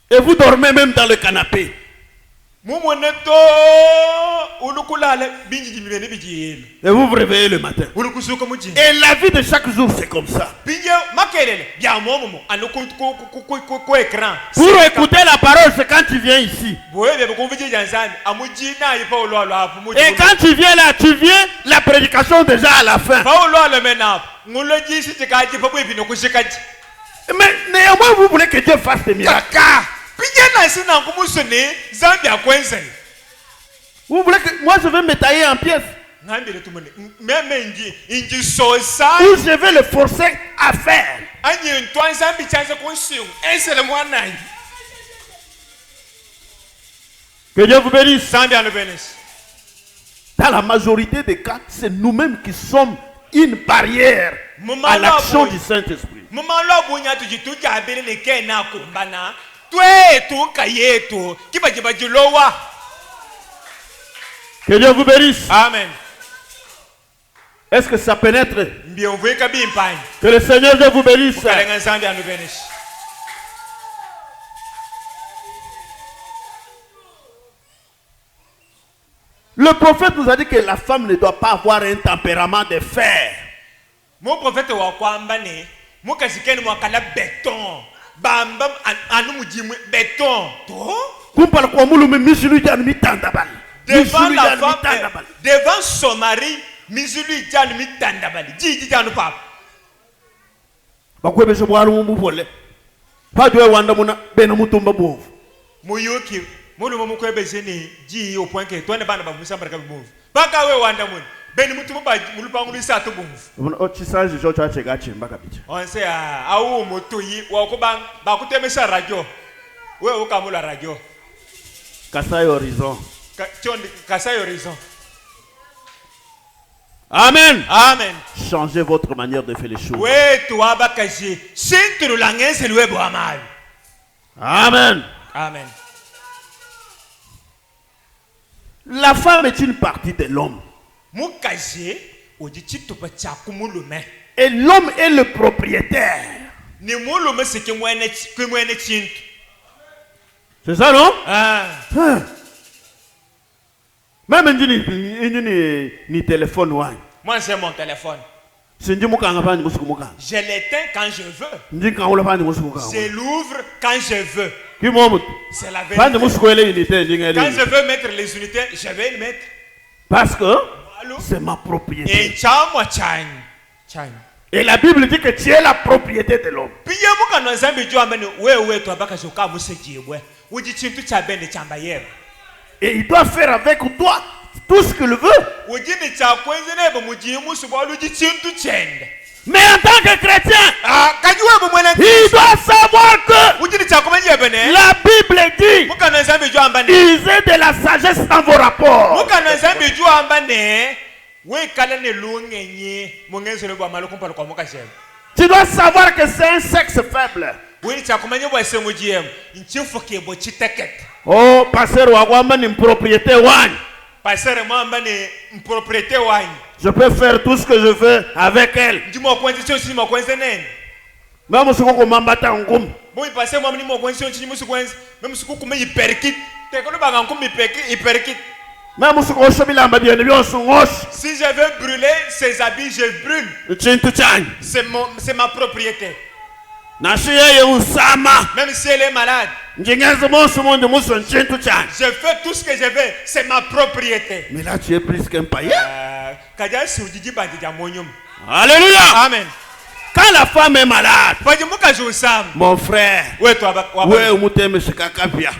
Et vous dormez même dans le canapé. Et vous vous réveillez le matin. Et la vie de chaque jour, c'est comme ça. Pour écouter la parole, c'est quand tu viens ici. Et quand tu viens là, tu viens, la prédication déjà à la fin. Mais néanmoins, vous voulez que Dieu fasse des miracles. Vous voulez que moi je vais me tailler en pièces? Ou je vais le forcer à faire? Que Dieu vous bénisse. Dans la majorité des cas, c'est nous-mêmes qui sommes une barrière à l'action du Saint-Esprit. Que Dieu vous bénisse. Amen. Est-ce que ça pénètre? Que le Seigneur Dieu vous bénisse. Le prophète nous a dit que la femme ne doit pas avoir un tempérament de fer. Mon prophète wa kwamba ne mukasikeni mwakala béton bamba anu mujimu béton to kumpala kwa mulume misulu jani mitandabali devant son mari misulu jani mitandabali jiji janu papa bakwebe so bwalu mu bolle fadwe wanda muna bena mutumba bovu muyoki mulu mu kwebe jeni ji au point que toi ne bana ba musamba ka bovu baka we wanda mun beni mutumba ba mulupangu lisa to bovu o chisaje jo cha chega chimba kabisa on sait awu motoyi wa ko ba kutemesha radio we ukamula radio Kasai Horizon. Kasai Horizon. Amen. Amen. Changez votre manière de faire les choses. Amen. Amen. La femme est une partie de l'homme. Et l'homme est le propriétaire. C'est ça, non? Même ni téléphone. Moi, c'est mon téléphone. Je l'éteins quand je veux. Je l'ouvre quand je veux. C'est la vérité. Quand je veux mettre les unités, je vais les mettre. Parce que c'est ma propriété. Et la Bible dit que tu es la propriété de l'homme. Et il doit faire avec toi tout ce qu'il veut. Mais en tant que chrétien, il doit savoir que la Bible dit usez de la sagesse dans vos rapports. Tu dois savoir que c'est un sexe faible. Oh, pasteur Wagwamba ni propriété wani. Je peux faire tout ce que je veux avec elle. Même si on m'embata en gomme. Même si je veux brûler ses habits, je brûle. C'est ma propriété. Même si elle est malade, je fais tout ce que je veux, c'est ma propriété. Mais là tu es plus qu'un païen. Alléluia. Amen. Quand la femme est malade, mon frère,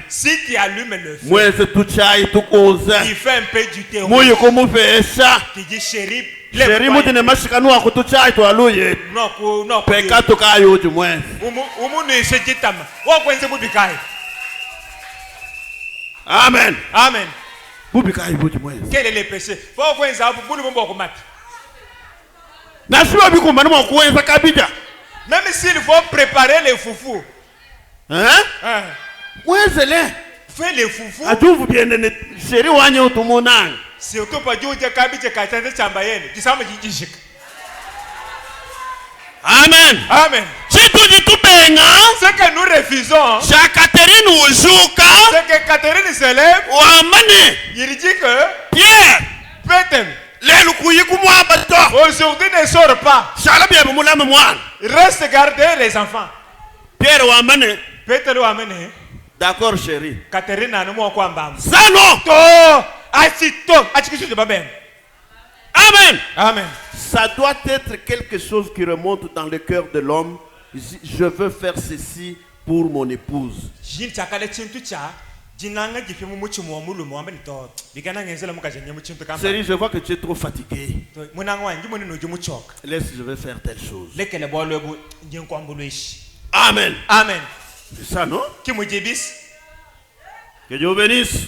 si tu allumes le feu, il fait un peu du thé, tu dis chérie, Amen. Amen. Quel est le péché? Même s'il faut préparer les foufous. Hein? Fais les foufous. Surtout pas Dieu de Kabidja Katane Chambayenne. Amen. Amen. Ce que nous refusons, c'est que Catherine se lève. Il dit que Pierre, Peter, aujourd'hui ne sort pas. Reste garder les enfants. Pierre ou amene. Peter ou amene. D'accord, chérie. Catherine a nous quoi mbam. Ça non. Amen. Amen. Ça doit être quelque chose qui remonte dans le cœur de l'homme. Je veux faire ceci pour mon épouse. Chérie, je vois que tu es trop fatigué. Laisse, je vais faire telle chose. Amen. Amen. C'est ça, non? Que Dieu bénisse.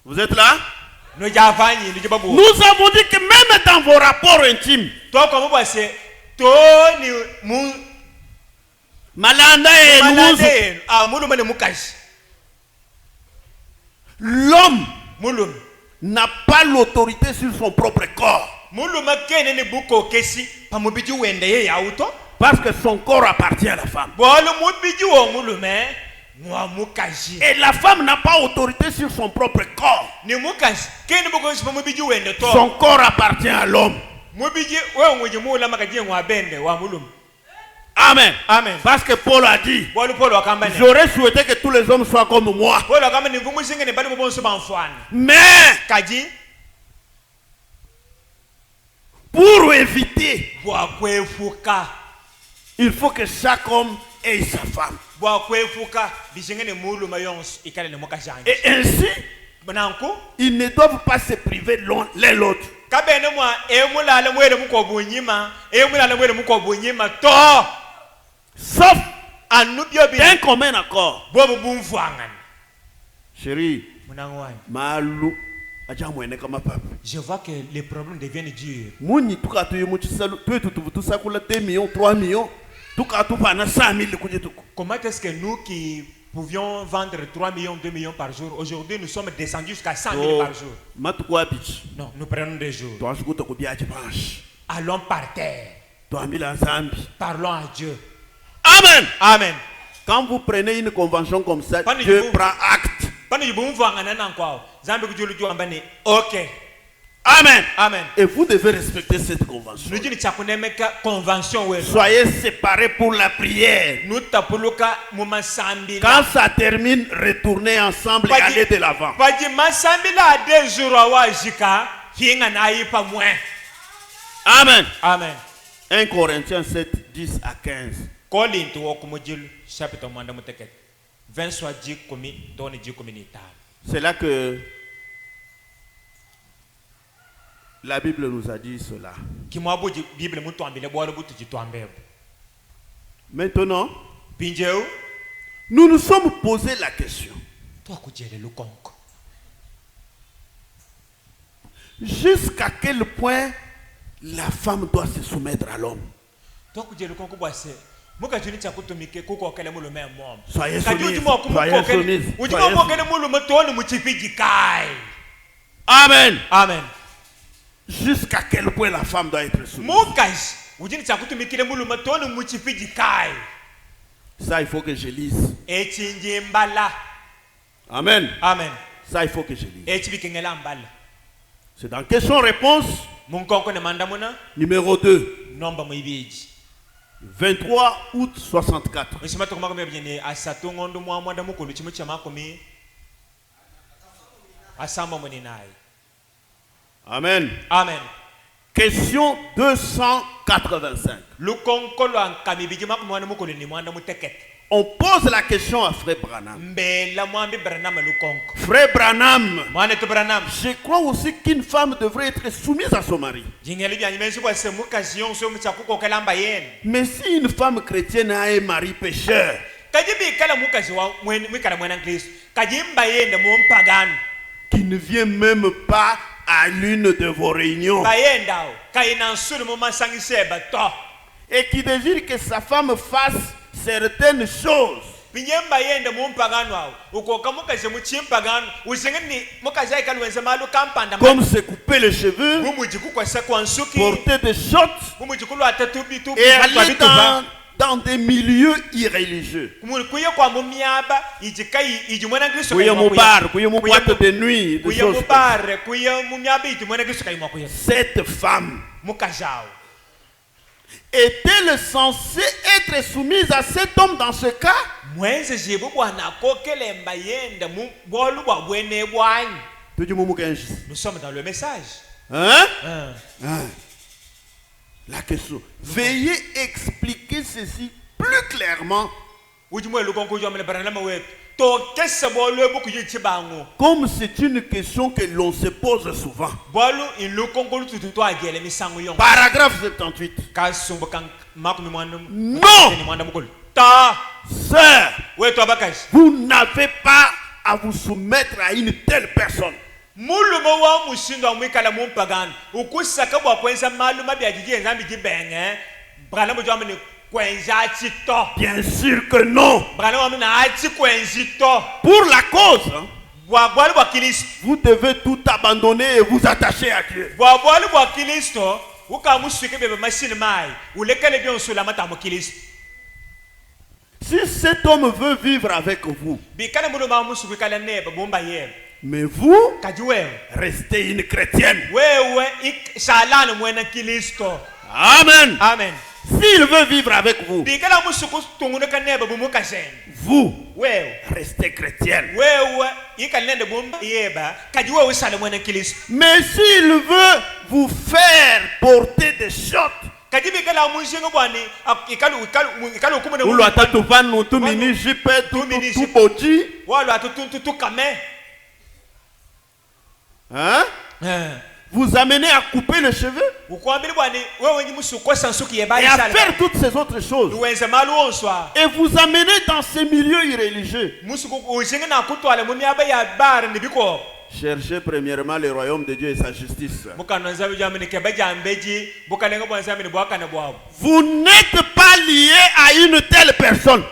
Vous êtes là? Nous avons dit que même dans vos rapports intimes, l'homme n'a pas l'autorité sur son propre corps. Parce que son corps appartient à la femme. Et la femme n'a pas autorité sur son propre corps. Son corps appartient à l'homme. Amen. Amen. Parce que Paul a dit, j'aurais souhaité que tous les hommes soient comme moi. Mais, pour éviter, il faut que chaque homme ait sa femme. Et ainsi, ils ne doivent pas se priver l'un l'autre. Sauf d'un commun accord. Chérie, je vois que les problèmes deviennent durs. Comment est-ce que nous qui pouvions vendre 3 millions, 2 millions par jour, aujourd'hui nous sommes descendus jusqu'à 100 000 par jour? Non, nous prenons des jours. Allons par terre. Parlons à Dieu. Amen. Amen. Quand vous prenez une convention comme ça, Dieu prend acte. Ok. Amen. Amen. Et vous devez respecter cette convention. Soyez séparés pour la prière. Quand ça termine, retournez ensemble et allez de l'avant. Amen. Amen. 1 Corinthiens 7, 10 à 15. C'est là que la Bible nous a dit cela. Maintenant, nous nous sommes posé la question. Jusqu'à quel point la femme doit se soumettre à l'homme? Soyez soumis. Amen. Amen. Jusqu'à quel point la femme doit être soumise? Ça, il faut que je lise. Amen. Amen. Ça, il faut que je lise. C'est dans question-réponse numéro 2. 23 août 64. Amen. Amen. Question 285. On pose la question à Frère Branham. Frère Branham, je crois aussi qu'une femme devrait être soumise à son mari. Mais si une femme chrétienne a un mari pécheur, qui ne vient même pas à l'une de vos réunions, et qui désire que sa femme fasse certaines choses, comme se couper les cheveux, porter des shorts et aller dans des milieux irréligieux, boîte de nuit, des choses comme ça. Cette femme est-elle censée être soumise à cet homme dans ce cas? Nous sommes dans le message. Hein? La question. Veuillez expliquer ceci plus clairement. Comme c'est une question que l'on se pose souvent. Paragraphe 78. Non! Sœur, vous n'avez pas à vous soumettre à une telle personne. Bien sûr que non. Pour la cause, vous devez tout abandonner et vous attacher à Dieu. Si cet homme veut vivre avec vous, mais vous, restez une chrétienne. Amen. Amen. Amen. S'il veut vivre avec vous, vous restez chrétienne. Mais s'il veut vous faire porter des shots, vous amenez à couper les cheveux et à faire toutes ces autres choses. Et vous amenez dans ces milieux irréligieux. Cherchez premièrement le royaume de Dieu et sa justice. Vous n'êtes pas lié à une telle personne.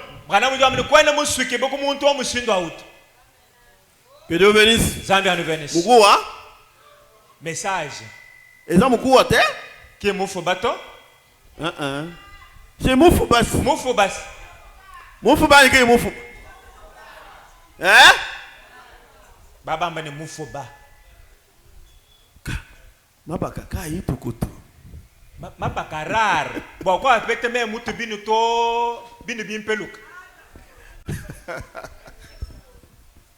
Que Dieu bénisse. Message. Et ça moukou ate? Qui est moufou bato? C'est moufou bas. Moufou bas. Moufou bas qui est moufou. Hein? Baba mbane moufou ba. Mabaka kai tukutu. Mabaka rare. Bon quoi avec me mutu binu to binu bin peluk.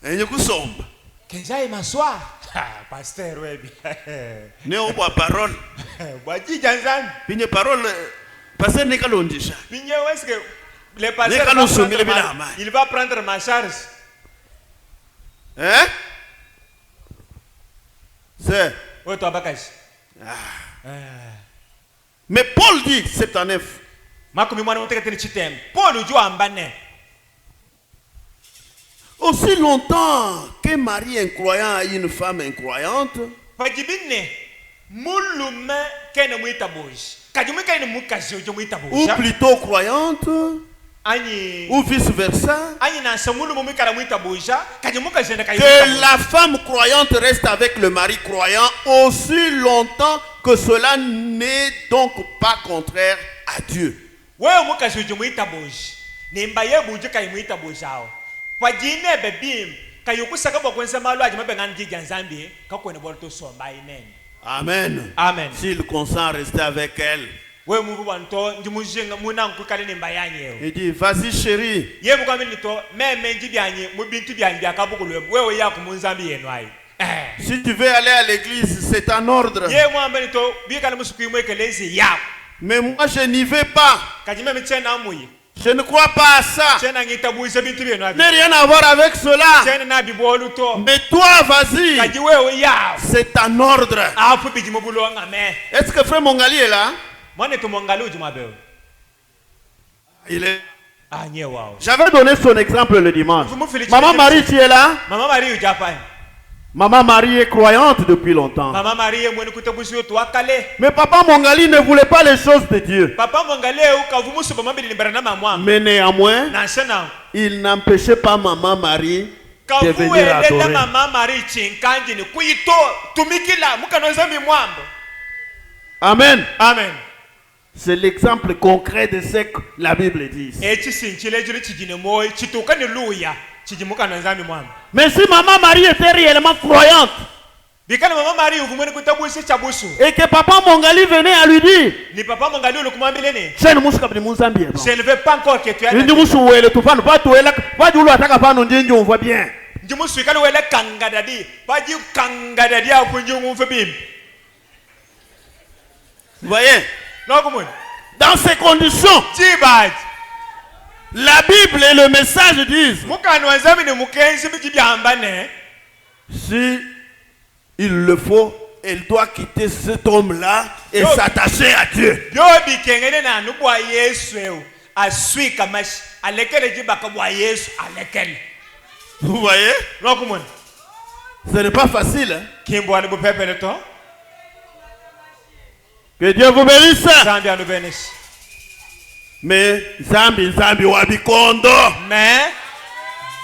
Enye kusomba. Kenja imaswa. Pasteur, oui. Ne on voit parole. Boiti Janzan. Pigne parole. Pasteur n'est qu'à l'ondisha. Pigne où est-ce que les pasteurs il va prendre ma charge. Hein? C'est. Oui, toi, Bakash. Mais Paul dit 79. Paul dit Ambane. Aussi longtemps que Marie incroyant a une femme incroyante, ou plutôt croyante, ou vice versa, que la femme croyante reste avec le mari croyant aussi longtemps que cela n'est donc pas contraire à Dieu. Amen. Amen. S'il consent rester avec elle, il dit vas-y chérie. Si tu veux aller à l'église, c'est un ordre. Mais moi je n'y vais pas. Je ne crois pas à ça. N'a rien à voir avec cela. Mais toi, vas-y. C'est un ordre. Est-ce que frère Mongali est là? Il est. J'avais donné son exemple le dimanche. Maman Marie, tu es là? Maman Marie est croyante depuis longtemps. Mais papa Mongali ne voulait pas les choses de Dieu. Mais néanmoins, il n'empêchait pas maman Marie de venir adorer. Amen. Amen. C'est l'exemple concret de ce que la Bible dit. Mais si maman Marie était réellement croyante, et que papa Mongali venait à lui dire, je ne veux pas encore que tu aies vous voyez? Dans ces conditions, la Bible et le message disent, si il le faut, elle doit quitter cet homme-là et s'attacher à Dieu. Vous voyez? Ce n'est pas facile. Hein? Que Dieu vous bénisse. Mais mais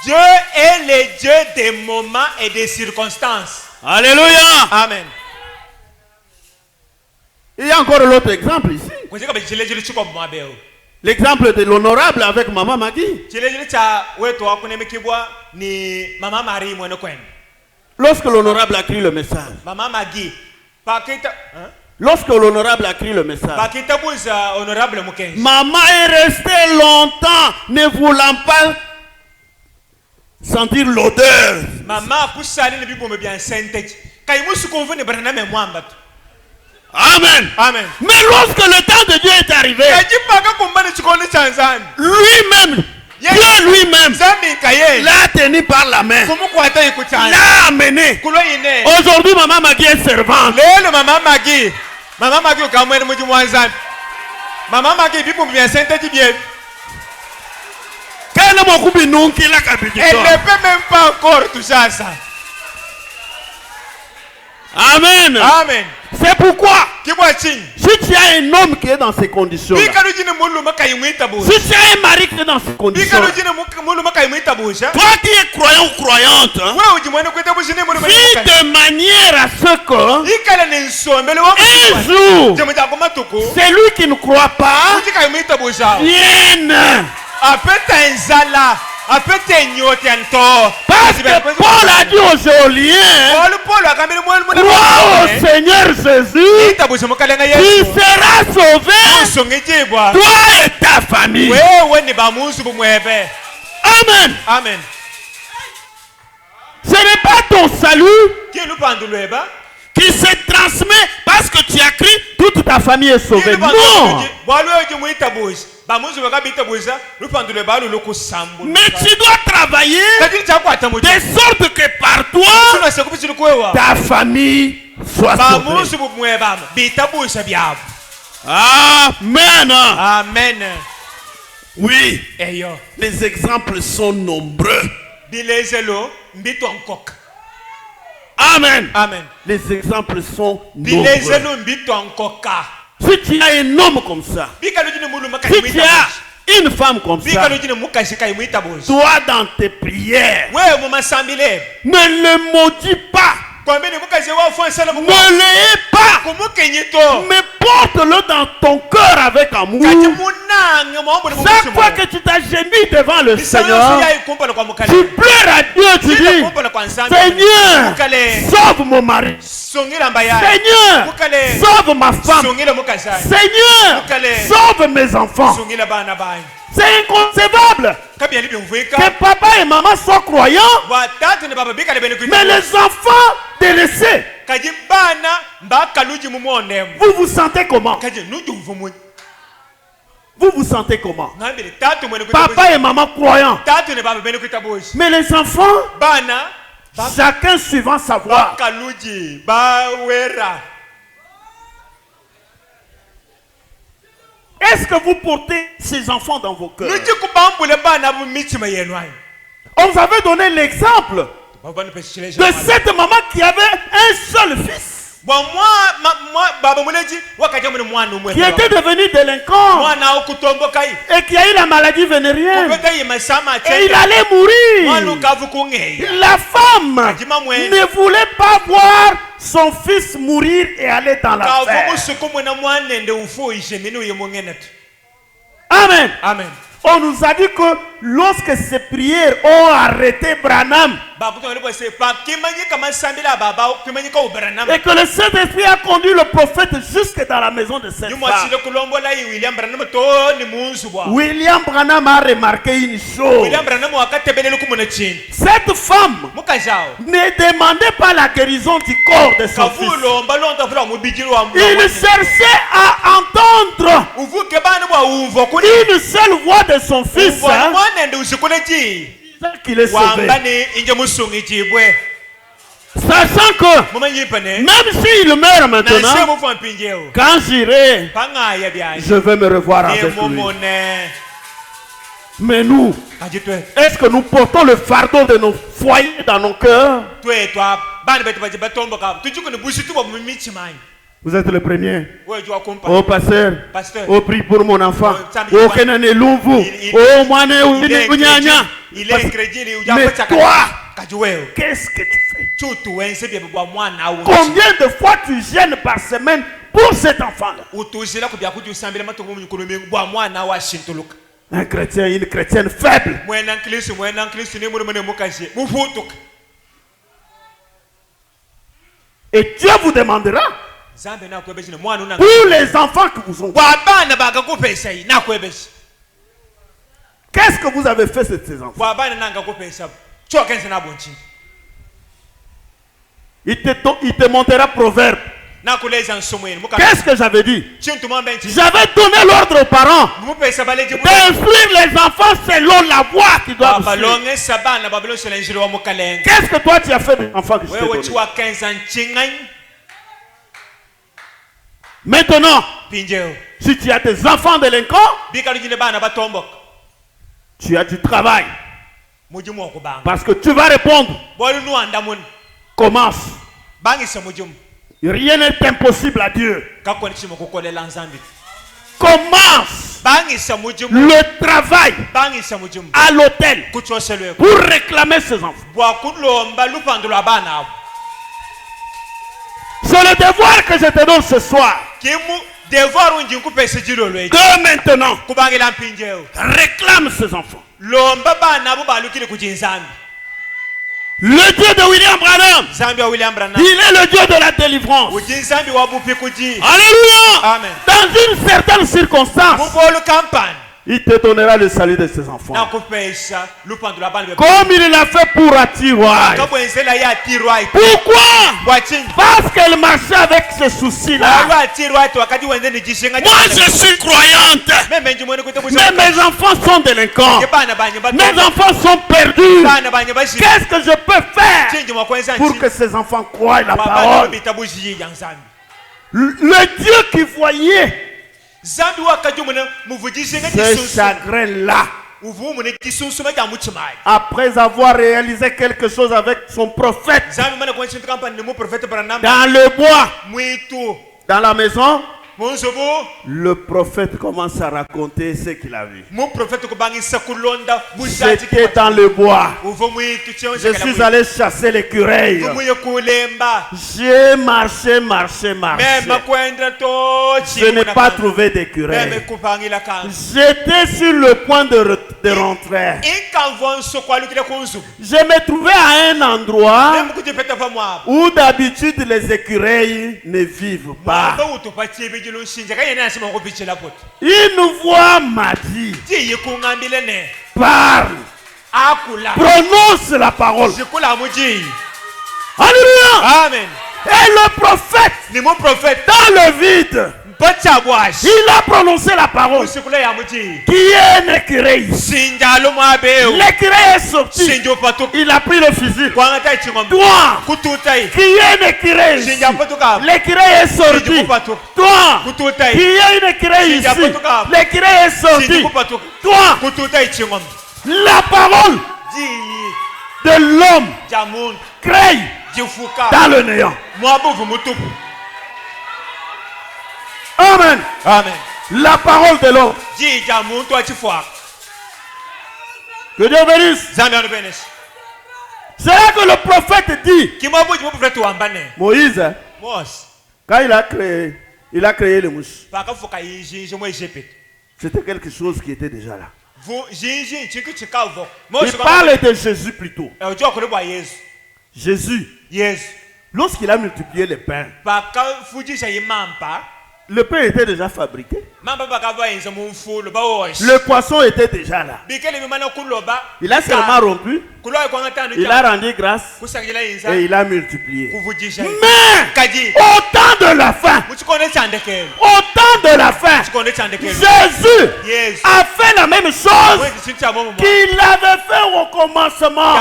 Dieu est le Dieu des moments et des circonstances. Alléluia. Amen. Il y a encore l'autre exemple ici. L'exemple de l'honorable avec maman Maggie. Lorsque l'honorable a écrit le message, maman Maggie, Lorsque l'honorable a écrit le message, maman est restée longtemps ne voulant pas sentir l'odeur. Amen. Amen. Mais lorsque le temps de Dieu est arrivé, lui-même, Dieu lui-même l'a tenu par la main, l'a amené. Aujourd'hui, maman Maggie est servante. Maman Maggie, maman Maggie, elle ne peut même pas encore toucher à ça. Amen. Amen. C'est pourquoi, si tu as un homme qui est dans ces conditions, si tu as un mari qui est dans ces conditions, toi qui es croyant ou croyante, vis de manière à ce que un jour, celui qui ne croit pas vienne. Parce que Paul a dit aux Géoliens, crois au Seigneur Jésus, tu seras sauvé, toi et ta famille. Amen. Amen. Ce n'est pas ton salut qui se transmet parce que tu as crié, toute ta famille est sauvée. Non. Mais tu dois travailler de sorte que par toi, ta famille soit sauvée. Amen. Amen. Oui. Les exemples sont nombreux. Amen. Amen. Les exemples sont nombreux. Si tu as un homme comme ça, si tu as une femme comme ça, toi dans tes prières, ne le maudis pas. Ne l'ayez pas, mais porte-le dans ton cœur avec amour. Chaque fois que tu t'agenouilles devant le Seigneur, tu pleures à Dieu, tu dis, Seigneur, sauve mon mari. Seigneur, sauve ma femme. Seigneur, sauve mes enfants. C'est inconcevable que papa et maman soient croyants, mais les enfants délaissés. Vous vous sentez comment? Vous vous sentez comment? Papa et maman croyants, mais les enfants, chacun suivant sa voie. Est-ce que vous portez ces enfants dans vos cœurs? On vous avait donné l'exemple de cette maman qui avait un seul fils, qui était devenu délinquant et qui a eu la maladie vénérienne et il allait mourir. La femme ne voulait pas voir son fils mourir et aller dans la terre. Amen. Amen. On nous a dit que lorsque ces prières ont arrêté Branham et que le Saint-Esprit a conduit le prophète jusque dans la maison de cette femme, William Branham a remarqué une chose. Cette femme ne demandait pas la guérison du corps de son fils. Il cherchait à entendre une seule voix de son fils, qu'il est sauvé. Sachant que même s'il meurt maintenant, quand j'irai, je vais me revoir avec lui. Mais nous, est-ce que nous portons le fardeau de nos foyers dans nos cœurs? Vous êtes le premier. Oh pasteur, oh prie pour mon enfant. Oh kenane lumvu. Oh moine unyanya. Mais toi, qu'est-ce que tu fais? Combien de fois tu gênes par semaine pour cet enfant-là? Un chrétien, une chrétienne faible. Et Dieu vous demandera Pour les enfants que vous ont. Qu'est-ce que vous avez fait de ces enfants? Il te montrera proverbe. Qu'est-ce que j'avais dit? J'avais donné l'ordre aux parents d'instruire les enfants selon la voie qu'ils doivent suivre. Qu'est-ce que toi tu as fait des enfants que je t'ai donné? Maintenant, si tu as des enfants délinquants, tu as du travail. Parce que tu vas répondre. Commence. Rien n'est impossible à Dieu. Commence le travail à l'hôtel pour réclamer ses enfants. C'est le devoir que je te donne ce soir. Que maintenant, réclame ses enfants. Le Dieu de William Branham, il est le Dieu de la délivrance. Alléluia. Amen. Dans une certaine circonstance, il te donnera le salut de ses enfants. Comme il l'a fait pour Atiroy. Pourquoi? Parce qu'elle marchait avec ce souci-là. Moi je suis croyante. Mais mes enfants sont délinquants. Mes enfants sont perdus. Qu'est-ce que je peux faire pour que ces enfants croient la parole? Le Dieu qui voyait ce chagrin-là, après avoir réalisé quelque chose avec son prophète, dans le bois, dans la maison, le prophète commence à raconter ce qu'il a vu. J'étais dans le bois. Je suis allé chasser l'écureuil. J'ai marché. Je n'ai pas trouvé d'écureuil. J'étais sur le point de rentrer. Je me trouvais à un endroit où d'habitude les écureuils ne vivent pas. Une voix m'a dit, parle, prononce la parole. Alléluia. Amen. Et le prophète, dans le vide, il a prononcé la parole. Qui est un écureuil? L'écureuil est sorti. Il a pris le fusil. Toi, qui est un écureuil ici? L'écureuil est sorti. Toi, qui est un écureuil ici? L'écureuil est sorti. Toi, la parole de l'homme crée dans le néant. Amen. Amen. La parole de l'homme. Que Dieu bénisse. C'est là que le prophète dit. Moïse, quand il a créé le mouche, c'était quelque chose qui était déjà là. Il parle de Jésus plutôt. Jésus, lorsqu'il a multiplié les pains, le pain était déjà fabriqué. Le poisson était déjà là. Il a seulement rompu. Il a rendu grâce. Et il a multiplié. Mais au temps de la fin, Jésus a fait la même chose qu'il avait fait au commencement.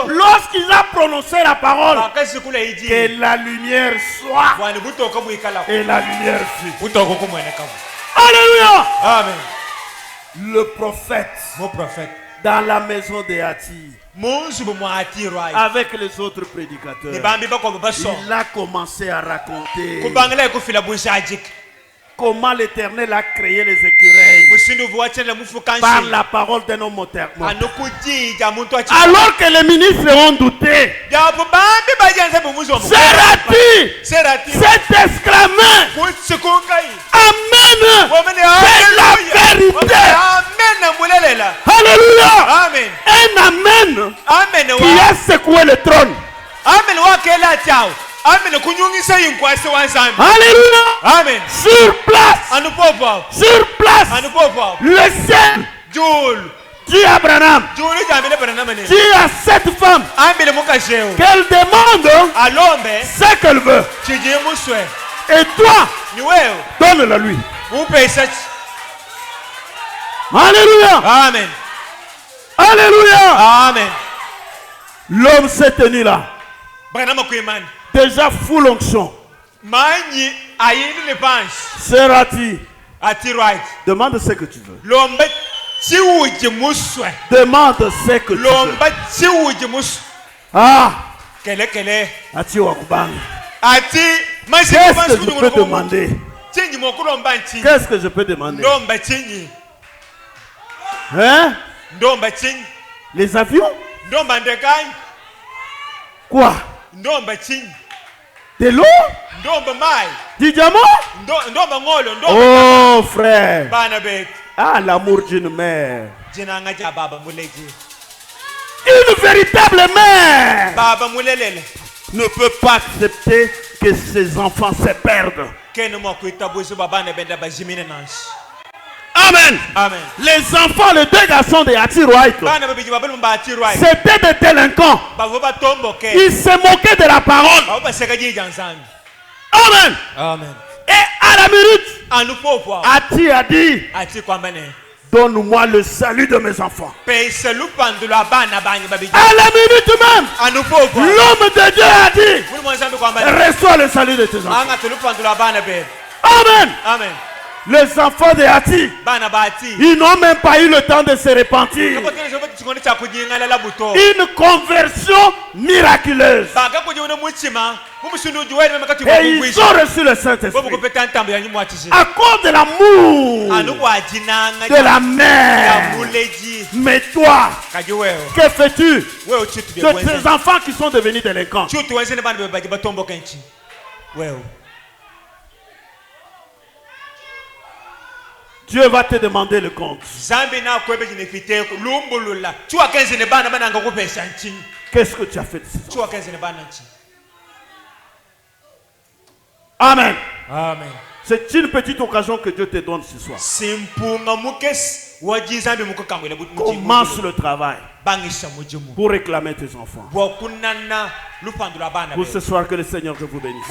Lorsqu'il a prononcé la parole, que la lumière soit. Et la lumière fut. Alléluia. Amen. Le prophète, dans la maison de Hati, avec les autres prédicateurs, il a commencé à raconter comment l'Éternel a créé les écureuils par la parole d'un homme moderne. Alors que les ministres ont douté, Sérati s'est exclamé, Amen, c'est la vérité. Alléluia. Amen. Un Amen qui a secoué le trône. Alléluia. Amen. Sur place. Sur place. Le ciel dit à Branham, dit à cette femme qu'elle demande ce qu'elle veut. Et toi, donne-la lui. Alléluia. Amen. Alléluia. Amen. L'homme s'est tenu là. Déjà full onction. Sera-t-il? Demande ce que tu veux. Demande ce que tu veux. Ah. Ati wakubang. Qu'est-ce que je peux demander? Qu'est-ce que je peux demander? Hein? Les avions? Quoi? De l'eau? Du diamant? Oh frère. Ah, l'amour d'une mère. Une véritable mère ne peut pas accepter que ses enfants se perdent. Amen. Amen. Les enfants, les deux garçons de Ati Wright, c'était des délinquants. Ils se moquaient de la parole. Amen. Amen. Et à la minute, Ati a dit, donne-moi le salut de mes enfants. À la minute même, l'homme de Dieu a dit, reçois le salut de tes enfants. Amen. Amen. Les enfants de Hati, ils n'ont même pas eu le temps de se repentir. Une conversion miraculeuse. Et ils ont reçu le Saint-Esprit. À cause de l'amour de la mère. Mais toi, que fais-tu de tes enfants qui sont devenus délinquants? Dieu va te demander le compte. Qu'est-ce que tu as fait de ces enfants? Amen. Amen. C'est une petite occasion que Dieu te donne ce soir. Commence le travail pour réclamer tes enfants. Pour ce soir, que le Seigneur te vous bénisse.